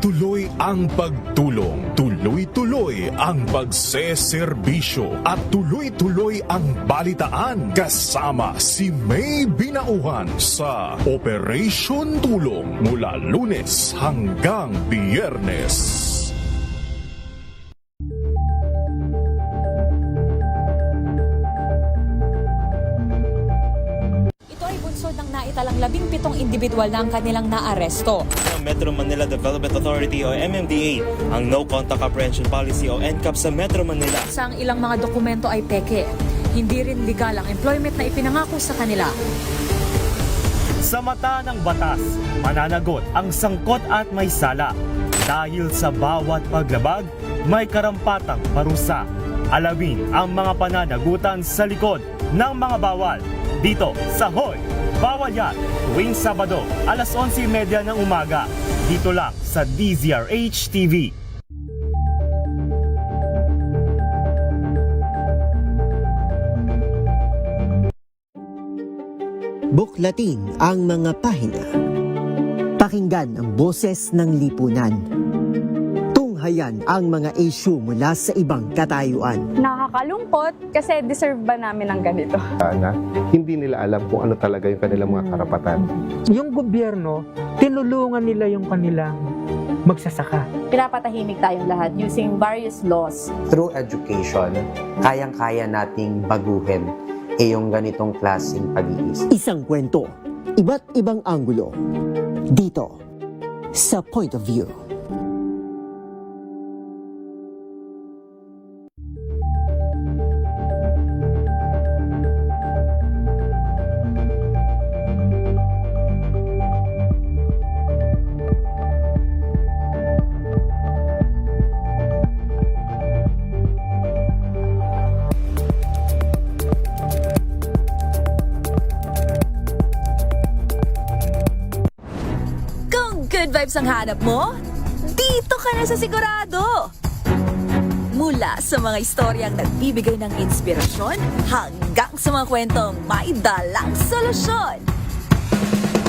Tuloy-tuloy ang pagtulong, tuloy-tuloy ang pagseserbisyo, at tuloy-tuloy ang balitaan kasama si May Binauhan sa Operation Tulong mula Lunes hanggang Biyernes. Ng naitalang 17 individual na ang kanilang naaresto. Ng Metro Manila Development Authority o MMDA ang No Contact Apprehension Policy o NCAP sa Metro Manila. Sa ang ilang mga dokumento ay peke. Hindi rin legal ang employment na ipinangako sa kanila. Sa mata ng batas, mananagot ang sangkot at may sala. Dahil sa bawat paglabag, may karampatang parusa. Alamin ang mga pananagutan sa likod ng mga bawal. Dito sa Hoy! Bawal Yan! Tuwing Sabado, alas 11:30 ng umaga. Dito lang sa DZRH TV. Buklatin ang mga pahina. Pakinggan ang boses ng lipunan. Tunghayan ang mga issue mula sa ibang katayuan. Nakakalungkot kasi deserve ba namin ng ganito? Na hindi nila alam kung ano talaga yung kanilang mga karapatan. Yung gobyerno, tinulungan nila yung kanilang magsasaka. Pinapatahimik tayong lahat using various laws. Through education, kayang-kaya nating baguhin yung ganitong klaseng pag-iisip. Isang kwento, iba't ibang anggulo. Dito, sa Point of View. Good vibes ang hanap mo? Dito ka na sa sigurado! Mula sa mga istoryang nagbibigay ng inspirasyon hanggang sa mga kwentong may dalang solusyon.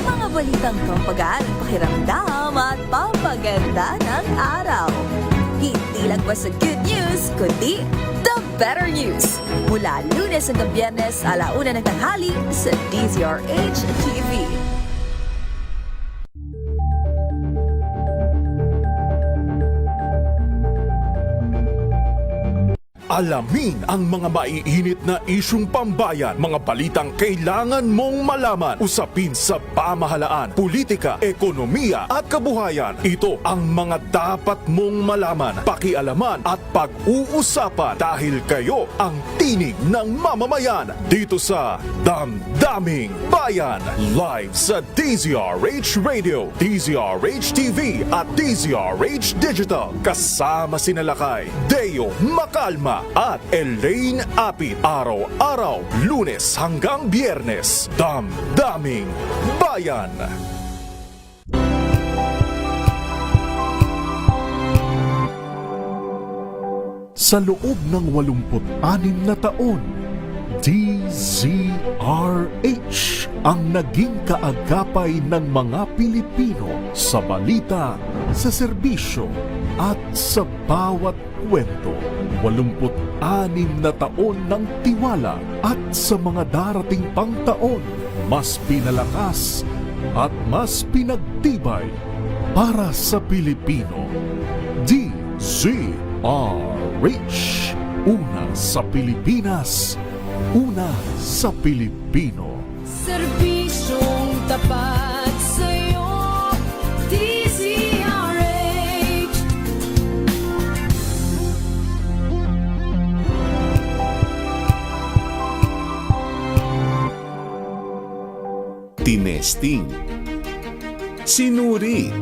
Mga balitang pampagaan, pakiramdam at pampaganda ng araw. Hindi lang ba sa good news, kundi the better news. Mula Lunes hanggang Biyernes, 1:00 ng tanghali sa DZRH TV. Alamin ang mga maiinit na isyung pambayan, mga balitang kailangan mong malaman, usapin sa pamahalaan, politika, ekonomiya at kabuhayan. Ito ang mga dapat mong malaman, pakialaman at pag-uusapan dahil kayo ang tinig ng mamamayan dito sa Damdaming Bayan. Live sa DZRH Radio, DZRH TV at DZRH Digital. Kasama sina Lakay, Deo Macalma at Elaine Apit. Araw-araw, Lunes hanggang Biyernes. Damdaming Bayan. Sa loob ng 86 na taon, DZRH ang naging kaagapay ng mga Pilipino sa balita, sa serbisyo at sa bawat kwento. 86 na taon ng tiwala at sa mga darating pang taon, mas pinalakas at mas pinagtibay para sa Pilipino. DZRH. Una sa Pilipinas, una sa Pilipino. Serbisyong tapat sa'yo, DZRH. Tinesting, sinuri,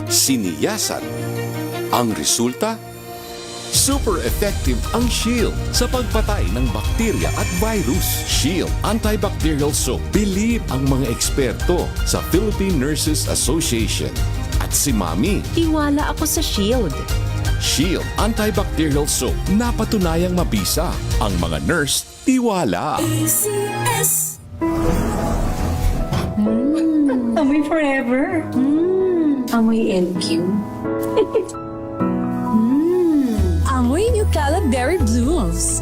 siniyasan. Ang resulta? Super effective ang Shield sa pagpatay ng bakterya at virus. Shield Antibacterial Soap. Believe ang mga eksperto sa Philippine Nurses Association. At si Mami. Tiwala ako sa Shield. Shield Antibacterial Soap. Napatunayang mabisa. Ang mga nurse, tiwala. Amoy forever. Amoy LQ. Amoy New Cala Berry Blooms.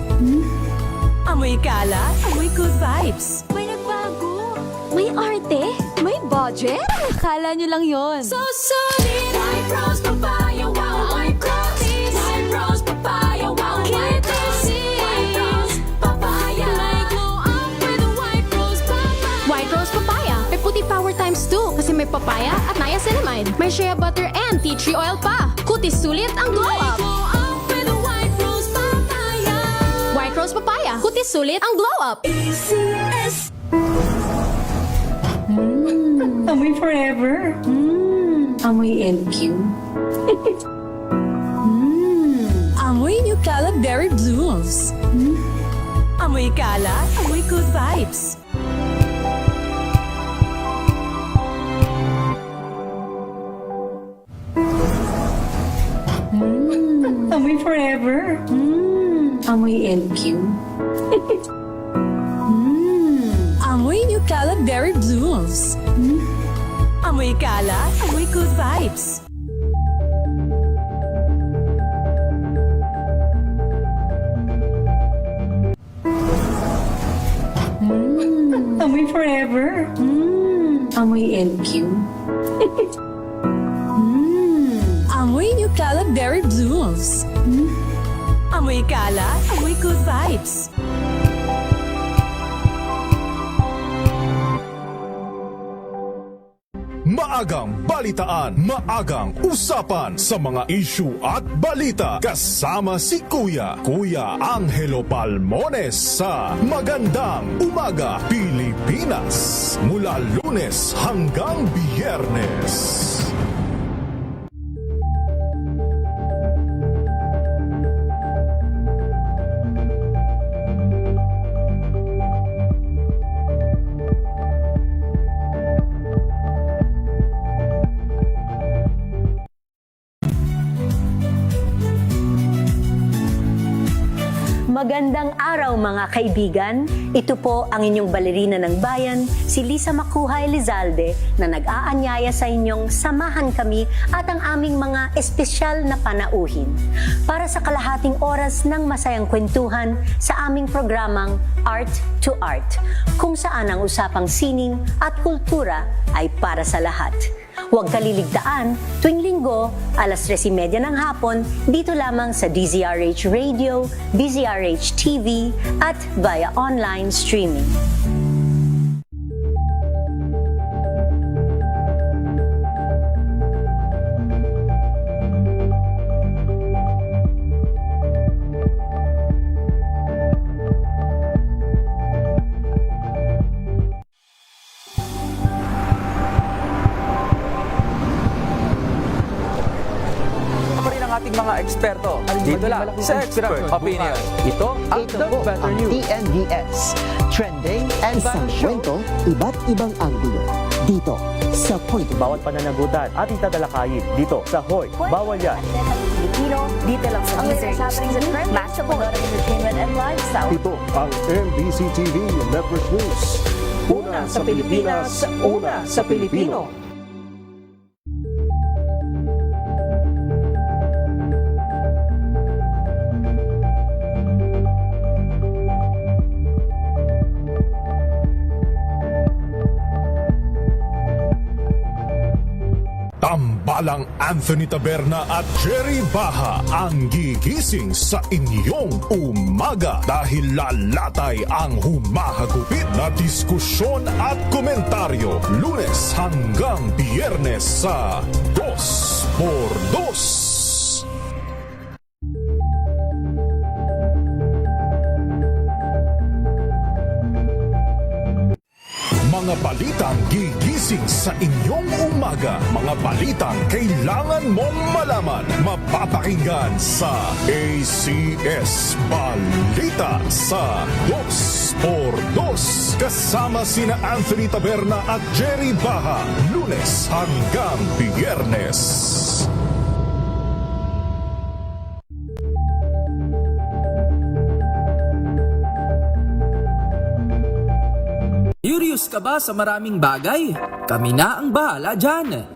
Amoy Cala, amoy good vibes. May nagbago. May arte. May budget. Akala nyo lang yon. So solid, White Rose Papaya, wow, White Rose. White Rose Papaya, wow, White Rose. White Rose Papaya. May glow up with a White Rose Papaya. White Rose Papaya. May puti power times 2 kasi may papaya at niacinamide. May shea butter and tea tree oil pa. Kutis sulit ang glow up. Glow up with a White Rose Papaya. White Rose Papaya. Kutis sulit ang glow up. ACS. Amoy forever. Amoy LQ. Amoy New Cala Berry Blooms. Amoy Cala, amoy good vibes. Amoy forever. Amoy LQ. Amoy New Cala Berry Blooms. Amoy Cala, amoy good vibes. Amoy forever. Amoy LQ. Amoy New Cala Berry Blooms. Amoy Cala, amoy good vibes. Maagang balitaan, maagang usapan sa mga issue at balita. Kasama si Kuya Angelo Palmones sa Magandang Umaga Pilipinas. Mula Lunes hanggang Biyernes. Magandang araw mga kaibigan. Ito po ang inyong balerina ng bayan, si Lisa Macuja Elizalde, na nag-aanyaya sa inyong samahan kami at ang aming mga espesyal na panauhin para sa kalahating oras ng masayang kwentuhan sa aming programang Art to Art, kung saan ang usapang sining at kultura ay para sa lahat. Huwag kaliligtaan, tuwing linggo, alas 3:30 ng hapon, dito lamang sa DZRH Radio, DZRH TV, at via online streaming. ating mga eksperto. Dito lang sa Expert Opinion. Ito ang The Better News. TNVS. Trending and Isang kwento, iba't ibang anggulo. Dito sa Point. Bawat pananagutan ating tatalakayin dito sa Hoy, Bawal Yan. Pilipino, dito lang sa DZRH TV, match up ng entertainment and lifestyle. Ito ang MBC TV Network News. Una sa Pilipinas, una sa Pilipino. Tambalang Anthony Taberna at Jerry Baha ang gigising sa inyong umaga dahil lalatay ang humahagupit na diskusyon at komentaryo Lunes hanggang Biyernes sa 2x2. Mga balitang gigising sa inyong umaga. Mga balitang kailangan mong malaman. Mapapakinggan sa ACS Balita sa 2x2. Kasama sina Anthony Taberna at Jerry Baha. Lunes hanggang Biyernes. Curious ka ba sa maraming bagay? Kami na ang bahala dyan.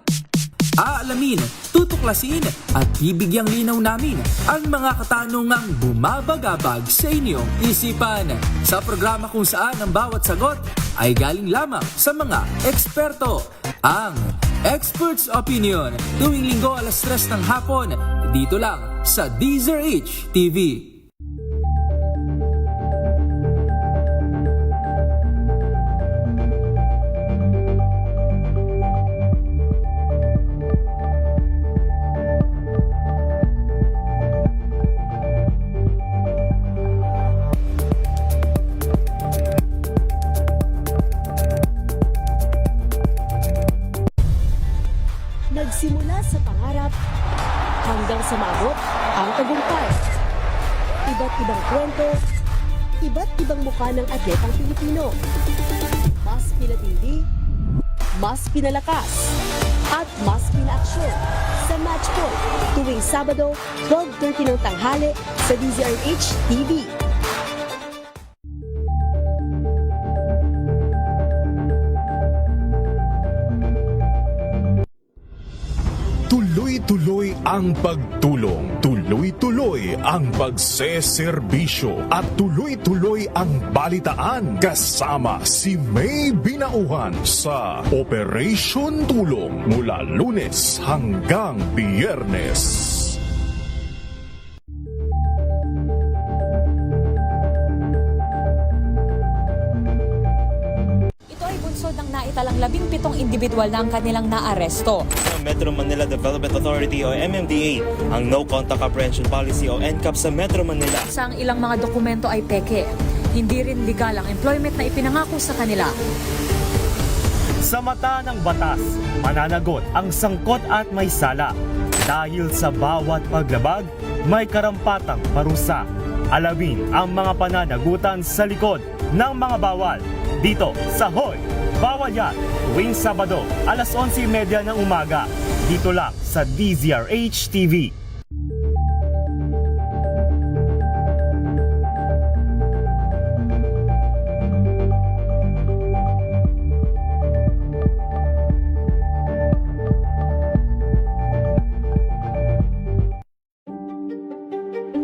Aalamin, tutuklasin at bibigyang linaw namin ang mga katanungang bumabagabag sa inyong isipan. Sa programa kung saan ang bawat sagot ay galing lamang sa mga eksperto. Ang Expert's Opinion, tuwing linggo alas 3 ng hapon, dito lang sa DZRH TV. Nagsimula sa pangarap hanggang sa maabot ang tagumpay. Iba't ibang kwento, iba't ibang mukha ng atletang Pilipino. Mas pinatindi, mas pinalakas, at mas pinaaksyon sa Match Point tuwing Sabado, 12:30 ng tanghali sa DZRH TV. Tuloy-tuloy ang pagtulong, tuloy-tuloy ang pagseserbisyo at tuloy-tuloy ang balitaan kasama si May Binauhan sa Operation Tulong mula Lunes hanggang Biyernes. Ng naitalang 17 individual na ang kanilang naaresto. Ng Metro Manila Development Authority o MMDA ang No Contact Apprehension Policy o NCAP sa Metro Manila. Sa ang ilang mga dokumento ay peke. Hindi rin legal ang employment na ipinangako sa kanila. Sa mata ng batas, mananagot ang sangkot at may sala. Dahil sa bawat paglabag, may karampatang parusa. Alamin ang mga pananagutan sa likod ng mga bawal. Dito sa Hoy! Bawal Yan! Tuwing Sabado, alas 11:30 ng umaga. Dito lang sa DZRH TV.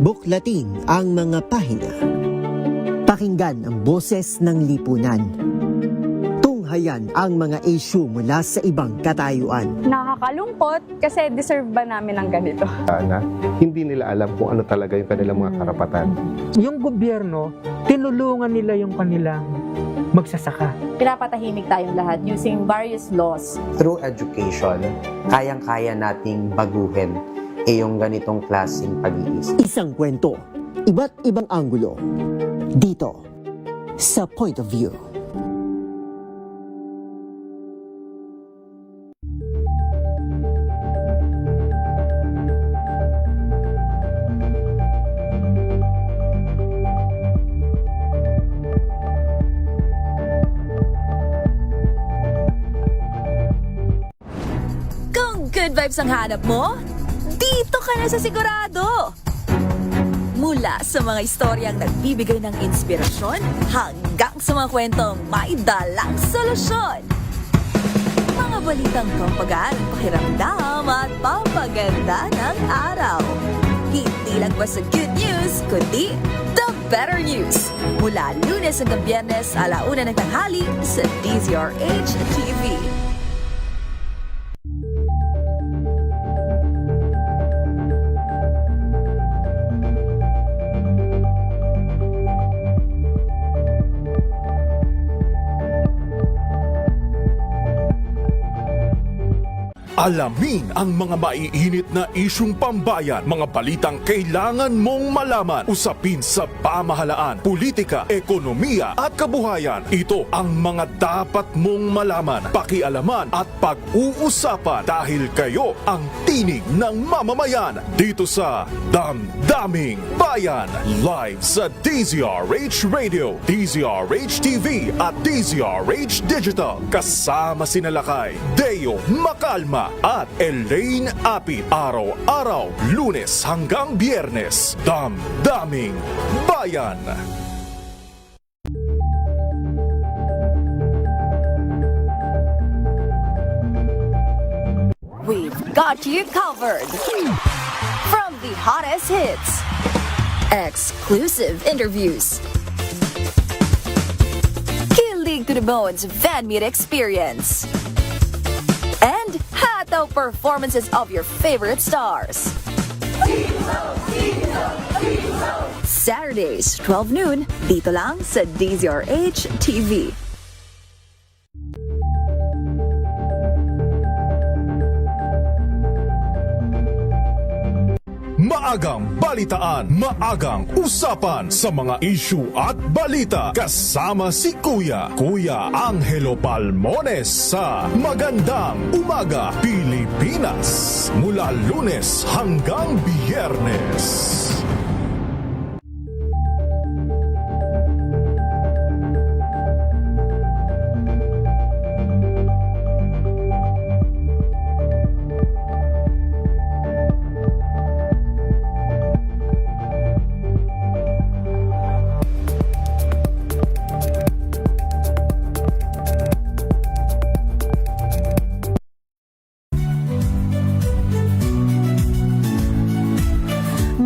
Buklatin ang mga pahina. Pakinggan ang boses ng lipunan. Tunghayan ang mga issue mula sa ibang katayuan. Nakakalungkot kasi deserve ba namin ng ganito? Na hindi nila alam kung ano talaga yung kanilang mga karapatan. Yung gobyerno, tinulungan nila yung kanilang magsasaka. Pinapatahimik tayong lahat using various laws. Through education, kayang-kaya nating baguhin yung ganitong klaseng pag-iisip. Isang kwento, iba't ibang anggulo. Dito, sa Point of View. Kung good vibes ang hanap mo, dito ka na sa Sigurado! Mula sa mga istoryang nagbibigay ng inspirasyon hanggang sa mga kwentong may dalang solusyon. Mga balitang pampagaan, pakiramdam at pampaganda ng araw. Hindi lang ba sa good news, kundi the better news. Mula Lunes hanggang Biyernes, 1:00 ng tanghali sa DZRH TV. Alamin ang mga maiinit na isyung pambayan, mga balitang kailangan mong malaman, usapin sa pamahalaan, politika, ekonomiya at kabuhayan. Ito ang mga dapat mong malaman, pakialaman at pag-uusapan dahil kayo ang tinig ng mamamayan dito sa Damdaming Bayan. Live sa DZRH Radio, DZRH TV at DZRH Digital. Kasama sina Lakay, Deo Macalma at Elaine Apit. Araw-araw, Lunes hanggang Biyernes. Damdaming Bayan. Wave got you covered. From the hottest hits, exclusive interviews, kilig to the bones fan meet experience, and hataw performances of your favorite stars. Saturdays, 12 noon, dito lang sa DZRH TV. Maagang balitaan, maagang usapan sa mga issue at balita kasama si Kuya Angelo Palmones sa Magandang Umaga Pilipinas mula Lunes hanggang Biyernes.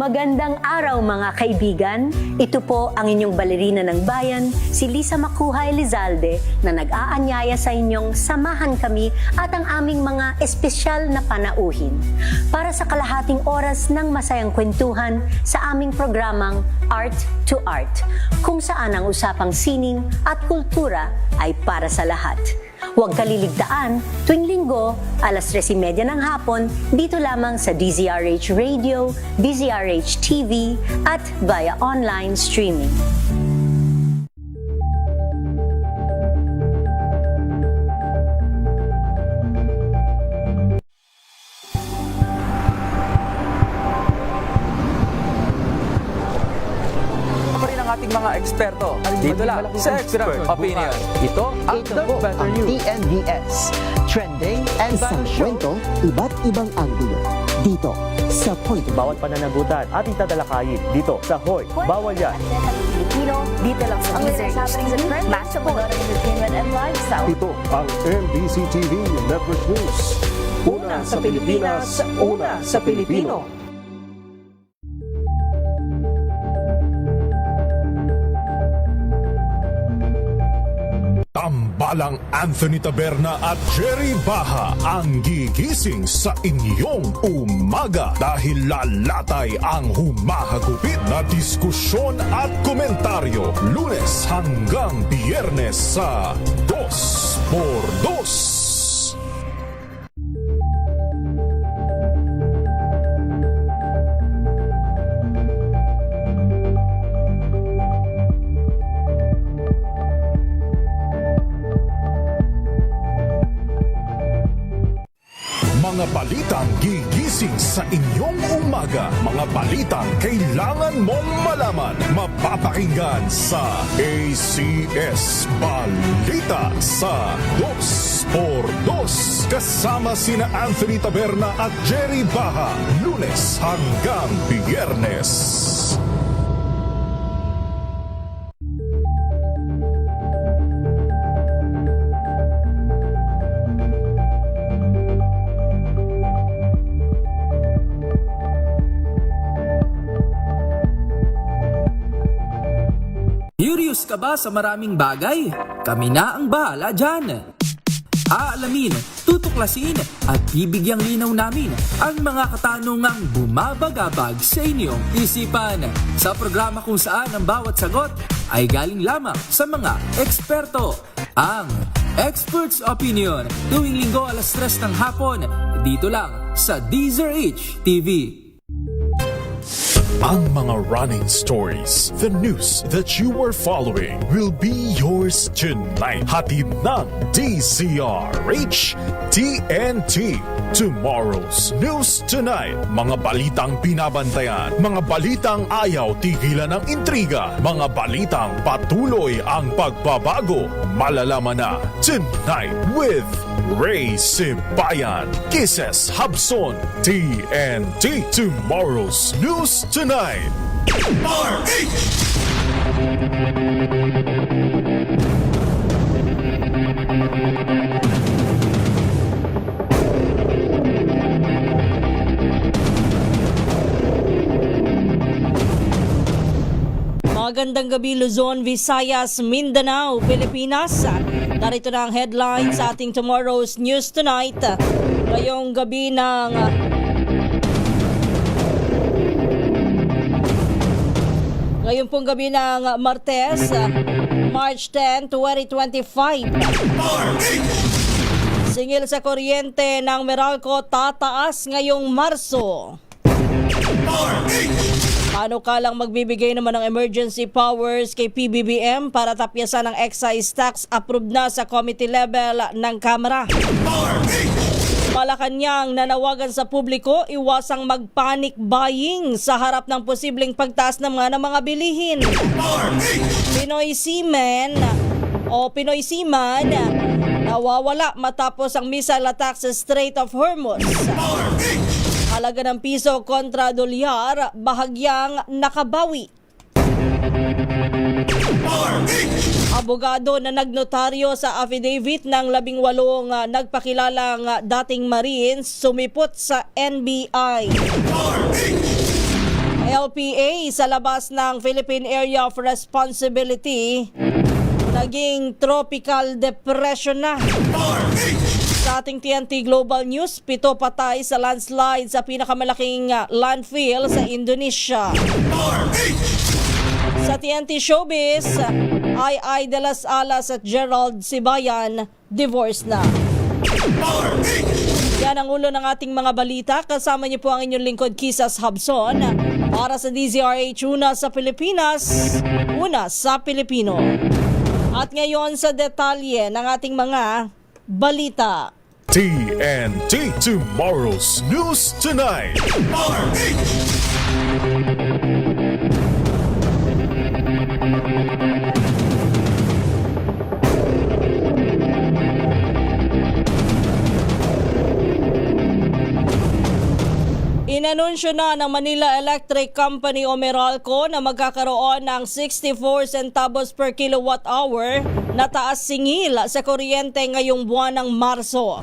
Magandang araw mga kaibigan. Ito po ang inyong balerina ng bayan, si Lisa Macuja Elizalde, na nag-aanyaya sa inyong samahan kami at ang aming mga espesyal na panauhin para sa kalahating oras ng masayang kwentuhan sa aming programang Art to Art, kung saan ang usapang sining at kultura ay para sa lahat. Huwag kaliligtaan, tuwing linggo, alas 3:30 ng hapon, dito lamang sa DZRH Radio, DZRH TV, at via online streaming. Ating mga eksperto dito lang sa Expert Opinion. Ito ang The Better News. TNDS. Trending and isang kwento, iba't ibang anggulo. Dito sa Point. Bawat pananagutan ating tatalakayin dito sa Hoy, Bawal Yan. Pilipino, dito lang sa DZRH TV, match up ng entertainment and lifestyle. Ito ang MBC TV Network News. Una sa Pilipinas, una sa Pilipino. Tambalang Anthony Taberna at Jerry Baha ang gigising sa inyong umaga dahil lalatay ang humahagupit na diskusyon at komentaryo Lunes hanggang Biyernes sa 2x2. Mga balitang gigising sa inyong umaga. Mga balitang kailangan mong malaman. Mapapakinggan sa ACS Balita sa 2x2. Kasama sina Anthony Taberna at Jerry Baha. Lunes hanggang Biyernes. Curious ka ba sa maraming bagay? Kami na ang bahala dyan. Aalamin, tutuklasin at bibigyang linaw namin ang mga katanungang bumabagabag sa inyong isipan. Sa programa kung saan ang bawat sagot ay galing lamang sa mga eksperto. Ang Expert's Opinion, tuwing linggo alas 3 ng hapon, dito lang sa DZRH TV. Ang mga running stories, the news that you are following will be yours tonight. Hatid ng DZRH TNT. Tomorrow's News Tonight. Mga balitang binabantayan, mga balitang ayaw tigilan ng intriga, mga balitang patuloy ang pagbabago. Malalaman na tonight with Ray Sibayan, Kisses Habson, TNT. Tomorrow's News Tonight. RH! Magandang gabi Luzon, Visayas, Mindanao, Pilipinas. Narito na ang headlines sa ating Tomorrow's News Tonight. Ngayong gabi ng Ngayon pong gabi ng Martes, March 10, 2025. Singil sa kuryente ng Meralco tataas ngayong Marso. Paano ka lang magbibigay naman ng emergency powers kay PBBM para tapyasan ng excise tax approved na sa committee level ng Kamara? Malacanang nanawagan sa publiko iwasang mag-panic buying sa harap ng posibleng pagtaas ng mga bilihin. Pinoy Seaman nawawala matapos ang missile attack sa Strait of Hormuz. Halaga ng piso kontra dolyar, bahagyang nakabawi. Abogado na nagnotaryo sa affidavit ng 18 nagpakilalang dating Marines sumipot sa NBI. LPA sa labas ng Philippine Area of Responsibility naging tropical depression na. Sa ating TNT Global News, 7 patay sa landslide sa pinakamalaking landfill sa Indonesia. Sa TNT Showbiz, Ai de las Alas at Gerald Sibayan divorce na. Yan ang ulo ng ating mga balita. Kasama niyo po ang inyong lingkod Kisas Habson para sa DZRH Una sa Pilipinas, Una sa Pilipino. At ngayon sa detalye ng ating mga balita. TNT Tomorrow's News Tonight. Inanunsyo na ng Manila Electric Company o Meralco na magkakaroon ng 64 centavos per kilowatt hour na taas singil sa kuryente ngayong buwan ng Marso.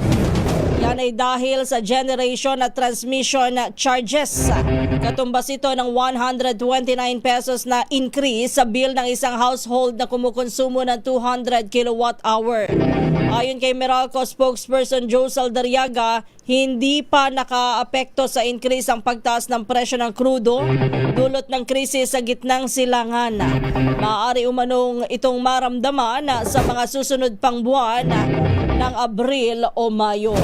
Yan ay dahil sa generation at transmission charges. Katumbas ito ng 129 pesos na increase sa bill ng isang household na kumukonsumo ng 200 kilowatt hour. Ayon kay Meralco spokesperson Joe Saldariaga, hindi pa nakaapekto sa increase ang pagtaas ng presyo ng krudo dulot ng krisis sa gitnang silangan. Maaari umanong itong maramdaman sa mga susunod pang buwan ng Abril o Mayo.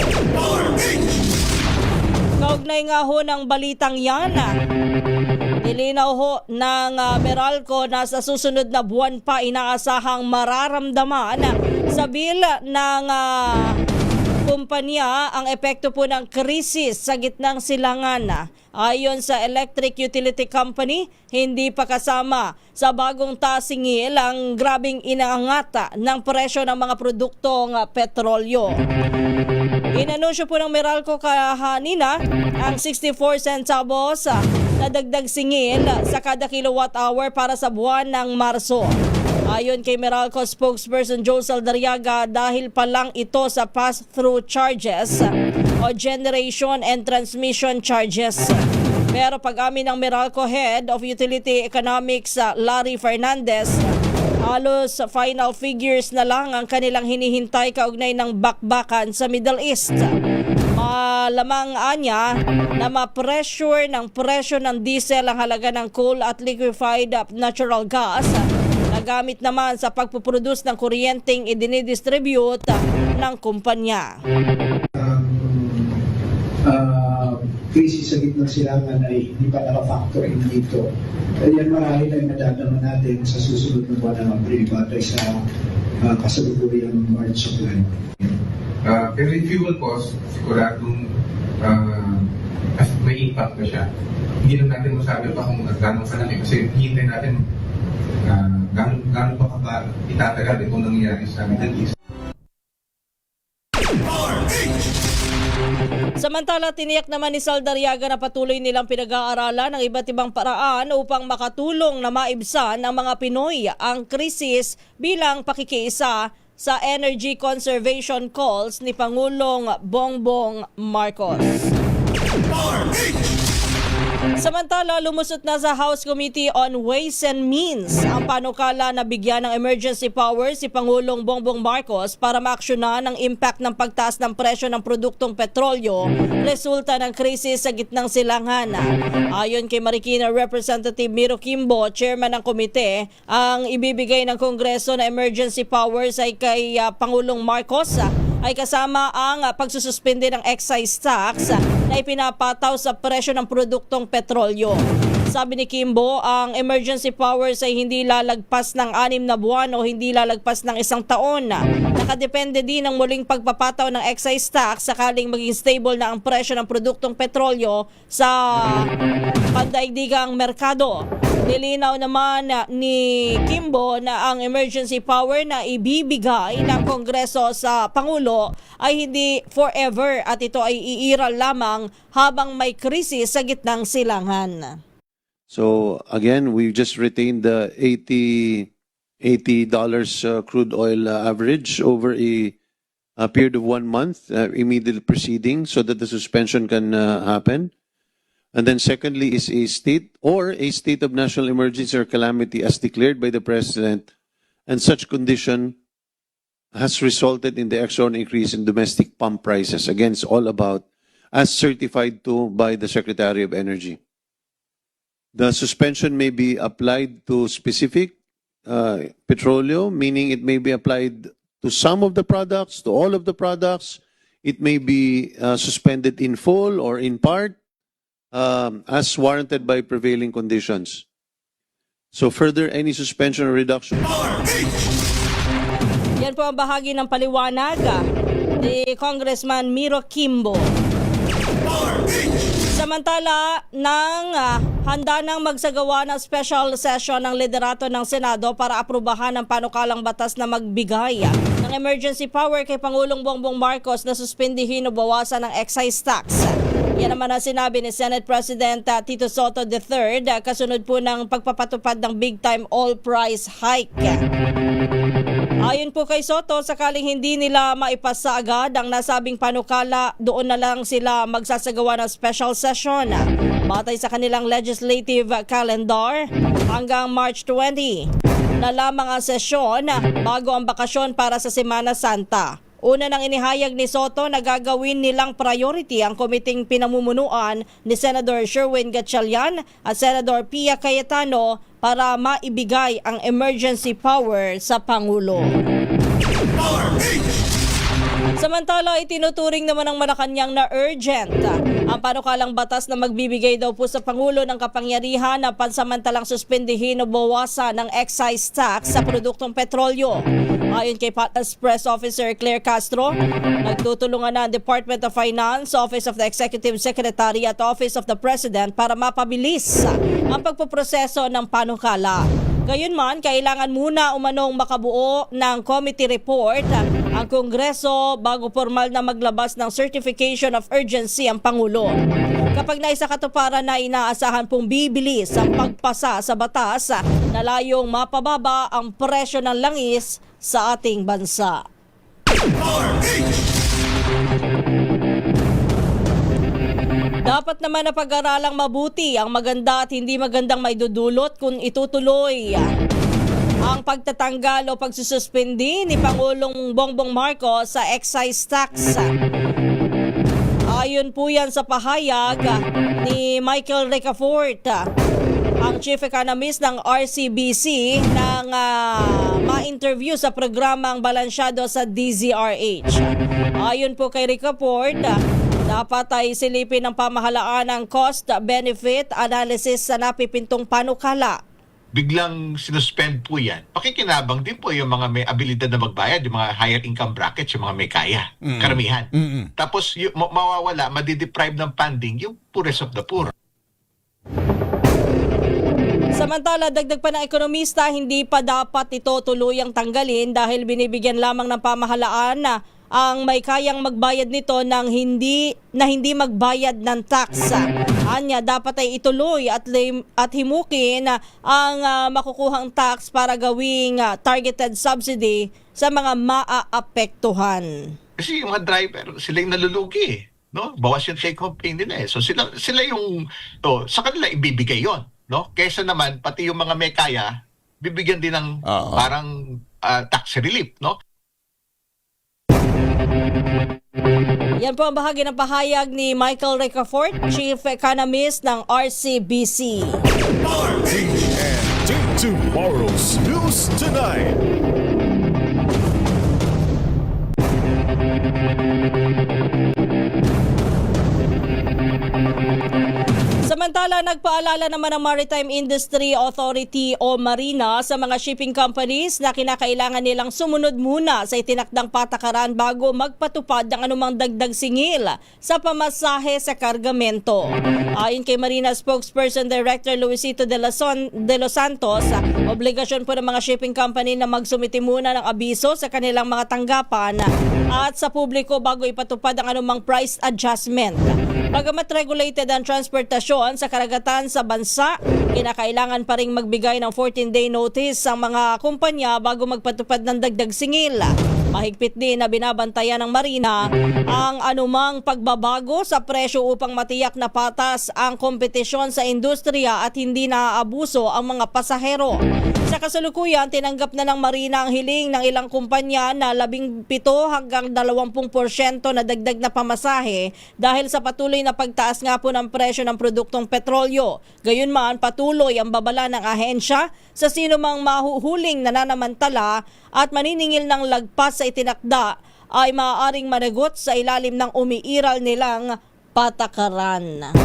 Kaugnay nga ho ng balitang yan, nilinaw ho ng Meralco na sa susunod na buwan pa inaasahang mararamdaman sa bill ng kumpanya ang epekto po ng krisis sa gitnang silangan. Ayon sa Electric Utility Company, hindi pa kasama sa bagong tasingil ang grabing inaangata ng presyo ng mga produktong petrolyo. Inanunsyo po ng Meralco kahanina ang 64 centavos na dagdag singil sa kada kilowatt hour para sa buwan ng Marso. Ayon kay Meralco spokesperson Joe Saldariaga, dahil pa lang ito sa pass-through charges o generation and transmission charges. Pero pag-amin ng Meralco Head of Utility Economics Larry Fernandez, halos final figures na lang ang kanilang hinihintay kaugnay ng bakbakan sa Middle East. Malamang anya na ma-pressure ng presyo ng diesel ang halaga ng coal at liquefied natural gas na gamit naman sa pagpuproduce ng kuryenteng idinidistribute ng kumpanya. Krisis sa gitnang silangan ay hindi pa naka-factor in dito. Yan marahil ay madadama natin sa susunod na buwan ng Abril batay sa kasalukuyang March supply. Pero yung fuel cost, siguradong may impact na siya. Hindi lang natin masabi pa kung gano'ng kalaki kasi hintay natin gano'n pa ba itatagal itong nangyayari sa Middle East. Samantala, tiniyak naman ni Saldariaga na patuloy nilang pinag-aaralan ng iba't ibang paraan upang makatulong na maibsan ng mga Pinoy ang krisis bilang pakikiisa sa energy conservation calls ni Pangulong Bongbong Marcos. Samantala, lumusot na sa House Committee on Ways and Means ang panukala na bigyan ng emergency power si Pangulong Bongbong Marcos para maaksyonan ang impact ng pagtaas ng presyo ng produktong petrolyo resulta ng krisis sa gitnang silangan. Ayon kay Marikina Representative Miro Kimbo, chairman ng komite, ang ibibigay ng Kongreso na emergency powers ay kay Pangulong Marcos ay kasama ang pagsususpende ng excise tax na ipinapataw sa presyo ng produktong petrolyo. Sabi ni Kimbo, ang emergency powers ay hindi lalagpas ng 6 na buwan o hindi lalagpas ng 1 taon. Nakadepende din ang muling pagpapataw ng excise tax sakaling maging stable na ang presyo ng produktong petrolyo sa pandaigdigang merkado. Nilinaw naman ni Kimbo na ang emergency power na ibibigay ng Kongreso sa Pangulo ay hindi forever at ito ay iiral lamang habang may krisis sa gitnang silangan. So again, we've just retained the $80 crude oil average over a period of 1 month, immediate proceeding, so that the suspension can happen. And then secondly is a state of national emergency or calamity as declared by the President, and such condition has resulted in the extraordinary increase in domestic pump prices. Again, it's all about as certified to by the Secretary of Energy. The suspension may be applied to specific petroleum, meaning it may be applied to some of the products, to all of the products. It may be suspended in full or in part, as warranted by prevailing conditions. So further, any suspension or reduction. Yan po ang bahagi ng paliwanag ni Congressman Miro Kimbo. Samantala, handa nang magsagawa ng special session ng liderato ng Senado para aprubahan ang panukalang batas na magbigay ng emergency power kay Pangulong Bongbong Marcos na suspendihin o bawasan ng excise tax. Yan naman ang sinabi ni Senate President Tito Soto III kasunod po ng pagpapatupad ng big-time oil price hike. Ayon po kay Soto, sakaling hindi nila maipasa agad ang nasabing panukala, doon na lang sila magsasagawa ng special session. Batay sa kanilang legislative calendar, hanggang March 20 na lamang ang sesyon bago ang bakasyon para sa Semana Santa. Una nang inihayag ni Soto na gagawin nilang priority ang komiting pinamumunuan ni Senator Sherwin Gatchalian at Senator Pia Cayetano para maibigay ang emergency power sa Pangulo. Samantala, itinuturing naman ng Malacanang na urgent ang panukalang batas na magbibigay daw po sa Pangulo ng kapangyarihan na pansamantalang suspendihin o bawasan ng excise tax sa produktong petrolyo. Ayon kay Patnas Press Officer Claire Castro, nagtutulungan na ang Department of Finance, Office of the Executive Secretary at Office of the President para mapabilis ang pagpoproseso ng panukala. Gayunman, kailangan muna umanong makabuo ng committee report ang Kongreso bago formal na maglabas ng certification of urgency ang Pangulo. Kapag naisakatuparan na inaasahan pong bibilis ang pagpasa sa batas na layong mapababa ang presyo ng langis sa ating bansa. Dapat naman na pag-aralang mabuti ang maganda at hindi magandang maidudulot kung itutuloy ang pagtatanggal o pagsususpendi ni Pangulong Bongbong Marcos sa excise tax. Ayon po yan sa pahayag ni Michael Ricafort, ang Chief Economist ng RCBC, nang ma-interview sa programang Balansyado sa DZRH. Ayon po kay Ricafort, dapat ay silipin ng pamahalaan ang cost-benefit analysis sa napipintong panukala. Biglang sinuspend po yan. Pakikinabang din po yung mga may abilidad na magbayad, yung mga higher income brackets, yung mga may kaya, karamihan. Tapos mawawala, madideprive ng funding yung poorest of the poor. Samantala, dagdag pa ng ekonomista, hindi pa dapat ito tuluyang tanggalin dahil binibigyan lamang ng pamahalaan na ang may kayang magbayad nito ng hindi magbayad ng tax. Anya, dapat ay ituloy at himukin ang makukuhang tax para gawing targeted subsidy sa mga maaapektuhan. Kasi yung mga driver, sila yung nalulugi. no? Bawas yung take home pay nila eh. So sila yung sa kanila ibibigay 'yon, no? Kaysa naman pati yung mga may kaya bibigyan din ng parang tax relief, no? Yan po ang bahagi ng pahayag ni Michael Ricafort, Chief Economist ng RCBC. TNT Tomorrow's News Tonight. Samantala, nagpaalala naman ang Maritime Industry Authority o Marina sa mga shipping companies na kinakailangan nilang sumunod muna sa itinakdang patakaran bago magpatupad ng anumang dagdag singil sa pamasahe sa kargamento. Ayon kay Marina Spokesperson Director Luisito de los Santos, obligasyon po ng mga shipping company na magsumiti muna ng abiso sa kanilang mga tanggapan at sa publiko bago ipatupad ang anumang price adjustment. Bagamat regulated ang transportasyon sa karagatan sa bansa, kinakailangan pa ring magbigay ng 14-day notice ang mga kumpanya bago magpatupad ng dagdag singil. Mahigpit din na binabantayan ng Marina ang anumang pagbabago sa presyo upang matiyak na patas ang kompetisyon sa industriya at hindi naaabuso ang mga pasahero. Sa kasalukuyan, tinanggap na ng Marina ang hiling ng ilang kumpanya na 17 hanggang 20% na dagdag na pamasahe dahil sa patuloy na pagtaas nga po ng presyo ng produktong petrolyo. Gayunman, patuloy ang babala ng ahensya sa sino mang mahuhuling nananamantala at maniningil ng lagpas sa itinakda ay maaaring managot sa ilalim ng umiiral nilang patakaran.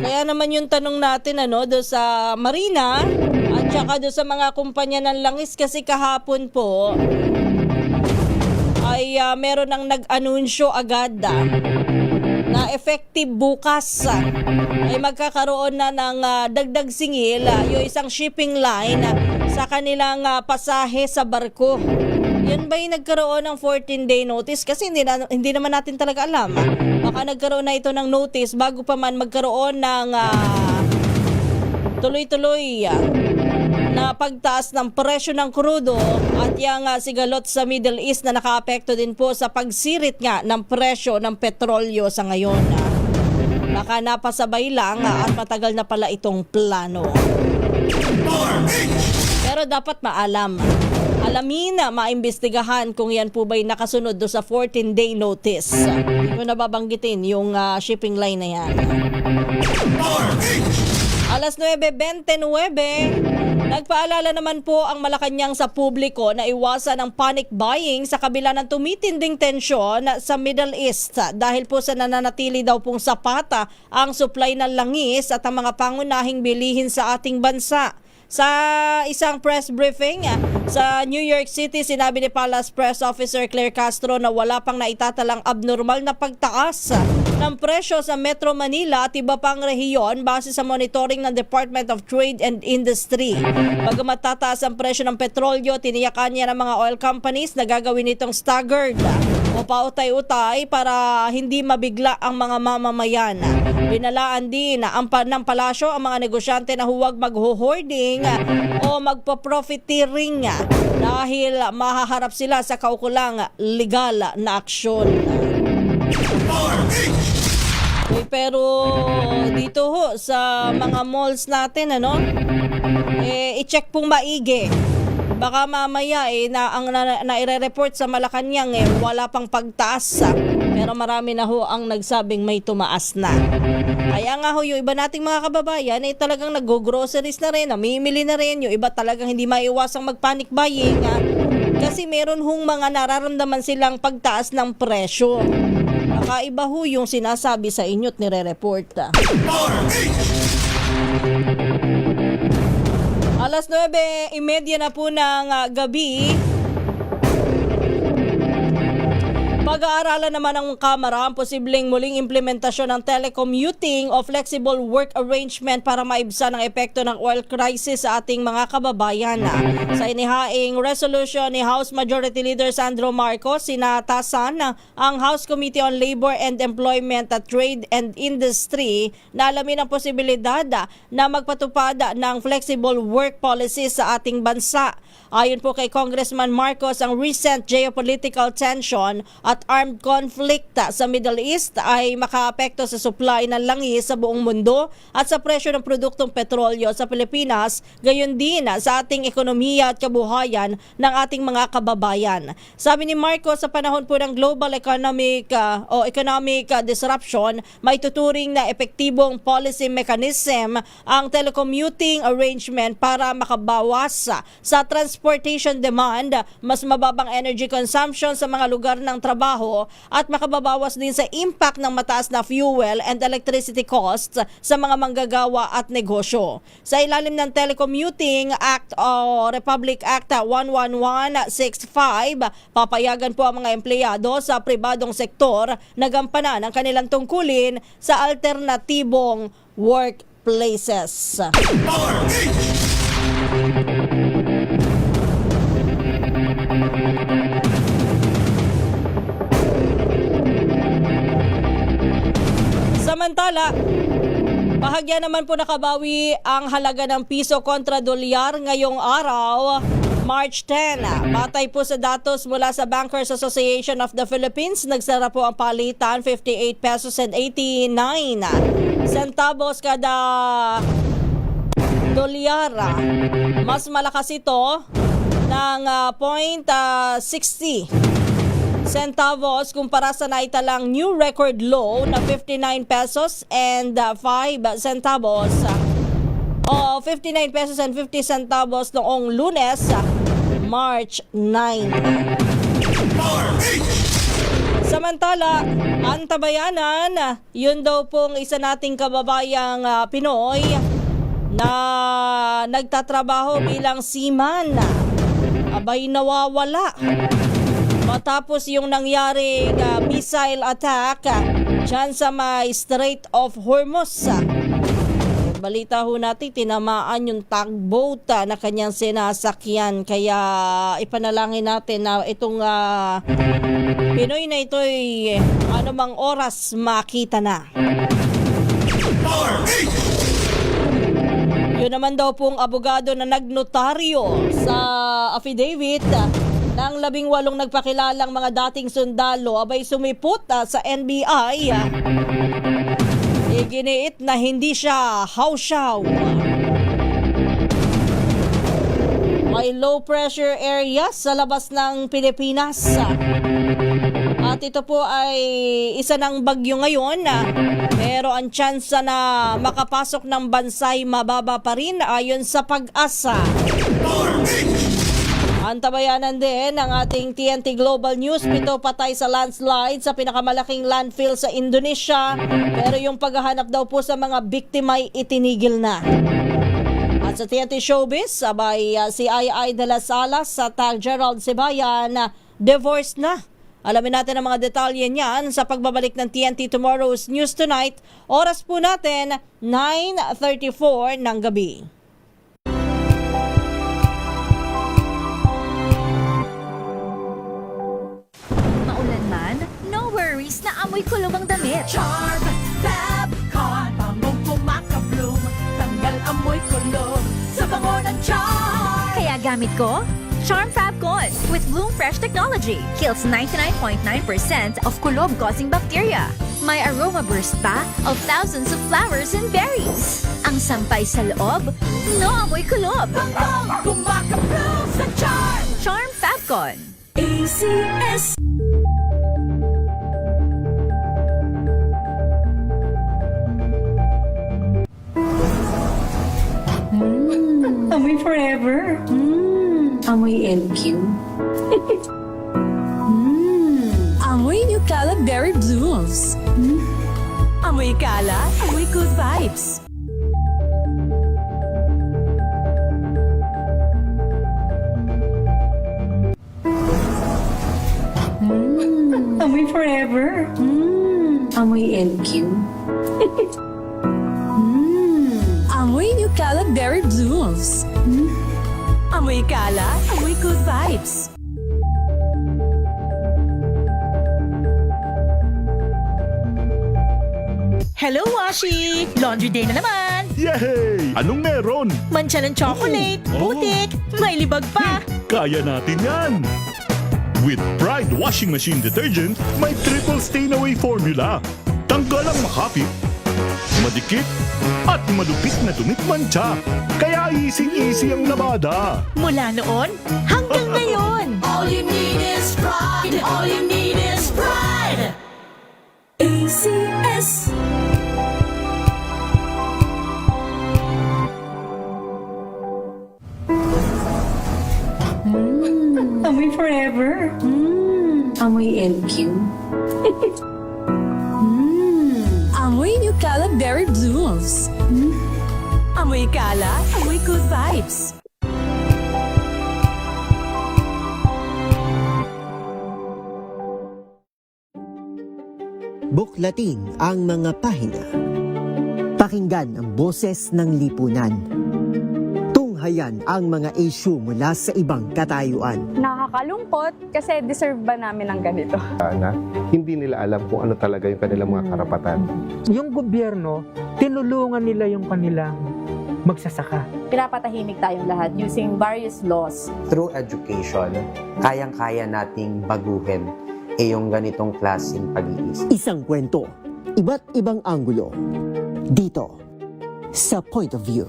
Kaya naman yung tanong natin do sa Marina at saka do sa mga kumpanya ng langis kasi kahapon po ay meron nang nag-anunsyo agad na effective bukas ay magkakaroon na ng dagdag singil yung isang shipping line sa kanilang pasahe sa barko. Yan ba yung nagkaroon ng 14-day notice? Kasi hindi naman natin talaga alam. Baka nagkaroon na ito ng notice bago pa man magkaroon ng tuloy-tuloy na pagtaas ng presyo ng krudo at yung sigalot sa Middle East na nakaapekto din po sa pagsirit nga ng presyo ng petrolyo sa ngayon. Baka napasabay lang at matagal na pala itong plano. Pero dapat alamin na maimbestigahan kung yan po ba'y nakasunod do sa 14-day notice. Hindi ko nababanggitin yung shipping line na yan. Alas 9:29, nagpaalala naman po ang Malacanang sa publiko na iwasan ang panic buying sa kabila ng tumitinding tensyon sa Middle East dahil po sa nananatili daw pong sapata ang supply ng langis at ang mga pangunahing bilihin sa ating bansa. Sa isang press briefing sa New York City, sinabi ni Palace Press Officer Claire Castro na wala pang naitatalang abnormal na pagtaas ng presyo sa Metro Manila at iba pang rehiyon base sa monitoring ng Department of Trade and Industry. Bagamat tataas ang presyo ng petrolyo, tiniyakan niya ng mga oil companies na gagawin itong staggered o pautay-utay para hindi mabigla ang mga mamamayan. Binalaan din ng palasyo ang mga negosyante na huwag mag-hoarding o magpa-profiteering dahil mahaharap sila sa kaukulang legal na aksyon. Pero dito sa mga malls natin i-check pong maigi. Baka mamaya ang naire-report sa Malacanang wala pang pagtaas pero marami na ang nagsabing may tumaas na. Kaya nga yung iba nating mga kababayan talagang nag-groceries na rin, namimili na rin. Yung iba talagang hindi maiwasang mag-panic buying kasi meron mga nararamdaman silang pagtaas ng presyo. Kakaiba yung sinasabi sa inyo at nire-report. Alas 9:30 na po ng gabi. Pag-aaralan naman ng Kamara ang posibleng muling implementasyon ng telecommuting o flexible work arrangement para maibsan ang epekto ng oil crisis sa ating mga kababayan. Sa inihaing resolution ni House Majority Leader Sandro Marcos, sinatasan ang House Committee on Labor and Employment at Trade and Industry na alamin ang posibilidad na magpatupad ng flexible work policy sa ating bansa. Ayon po kay Congressman Marcos, ang recent geopolitical tension at armed conflict sa Middle East ay makaapekto sa supply ng langis sa buong mundo at sa presyo ng produktong petrolyo sa Pilipinas, gayon din sa ating ekonomiya at kabuhayan ng ating mga kababayan. Sabi ni Marcos, sa panahon po ng global economic disruption, may tuturing na epektibong policy mechanism ang telecommuting arrangement para makabawas sa transportation demand, mas mababang energy consumption sa mga lugar ng trabaho at makababawas din sa impact ng mataas na fuel and electricity costs sa mga manggagawa at negosyo. Sa ilalim ng Telecommuting Act o Republic Act 11165, papayagan po ang mga empleyado sa pribadong sektor na gampanan ang kanilang tungkulin sa alternatibong workplaces. Samantala, bahagya naman po nakabawi ang halaga ng piso kontra dolyar ngayong araw, March 10. Batay po sa datos mula sa Bankers Association of the Philippines, nagsara po ang palitan 58 pesos and 89 centavos kada dolyar. Mas malakas ito ng 0.60 centavos kumpara sa naitalang new record low na 59 pesos and 5 centavos o 59 pesos and 50 centavos noong Lunes, March 9. Samantala, ang tabayanan, yun daw pong isa nating kababayang Pinoy na nagtatrabaho bilang seaman, abay nawawala matapos yung nangyaring missile attack dyan sa may Strait of Hormuz. Balita ho natin, tinamaan yung tugboat na kanyang sinasakyan. Kaya ipanalangin natin na itong Pinoy na ito'y anumang oras makita na. Yun naman daw pong abogado na nagnotaryo sa affidavit ng 18 nagpakilalang mga dating sundalo abay sumipot sa NBI. Iginiit na hindi siya hawsyaw. May low pressure area sa labas ng Pilipinas. At ito po ay isa ng bagyo ngayon, pero ang tsansa na makapasok ng bansay mababa pa rin ayon sa Pag-asa. Antabayanan din ng ating TNT Global News, 7 patay sa landslide sa pinakamalaking landfill sa Indonesia, pero yung paghahanap daw po sa mga biktima ay itinigil na. At sa TNT Showbiz, sabay si Ai de las Alas at Gerald Sibayan, divorced na. Alamin natin ang mga detalye niyan sa pagbabalik ng TNT Tomorrow's News Tonight. Oras po natin, 9:34 ng gabi. Na amoy kulog ang damit. Charm Fabcon, bangong pumakabloom, tanggal amoy kulog sa bango ng Charm. Kaya gamit ko Charm Fabcon with Bloom Fresh technology. Kills 99.9% of kulob-causing bacteria. May aroma burst pa of thousands of flowers and berries. Ang sampay sa loob, no amoy kulob. Bangong pumakabloom sa Charm. Charm Fabcon. ACS. Amoy forever. Amoy LQ. Amoy New Cala Berry Blooms. Amoy Cala, amoy good vibes. Amoy Amoy LQ. Amoy New Cala Berry Blooms. Amoy Cala, amoy good vibes. Hello, Washi! Laundry day na naman! Yay! Anong meron? Mancha ng chocolate, putik, may libag pa! Kaya natin yan! With Pride Washing Machine Detergent, may triple stain-away formula. Tanggal ang makapit, madikit, at malupit na dumit mancha. Kaya easy-easy ang labada. Mula noon hanggang ngayon! All you need is pride. All you need is pride. ACS. Amoy forever. Amoy LQ. Amoy New Cala Berry Blooms. Amoy Cala, amoy good vibes. Buklatin ang mga pahina. Pakinggan ang boses ng lipunan. Tunghayan ang mga issue mula sa ibang katayuan. Nakakalungkot kasi deserve ba namin ng ganito? Na hindi nila alam kung ano talaga yung kanilang mga karapatan. Yung gobyerno, tinulungan nila yung kanilang magsasaka. Pinapatahimik tayong lahat using various laws. Through education, kayang-kaya nating baguhin yung ganitong klaseng pag-iisip. Isang kwento, iba't ibang anggulo. Dito, sa Point of View.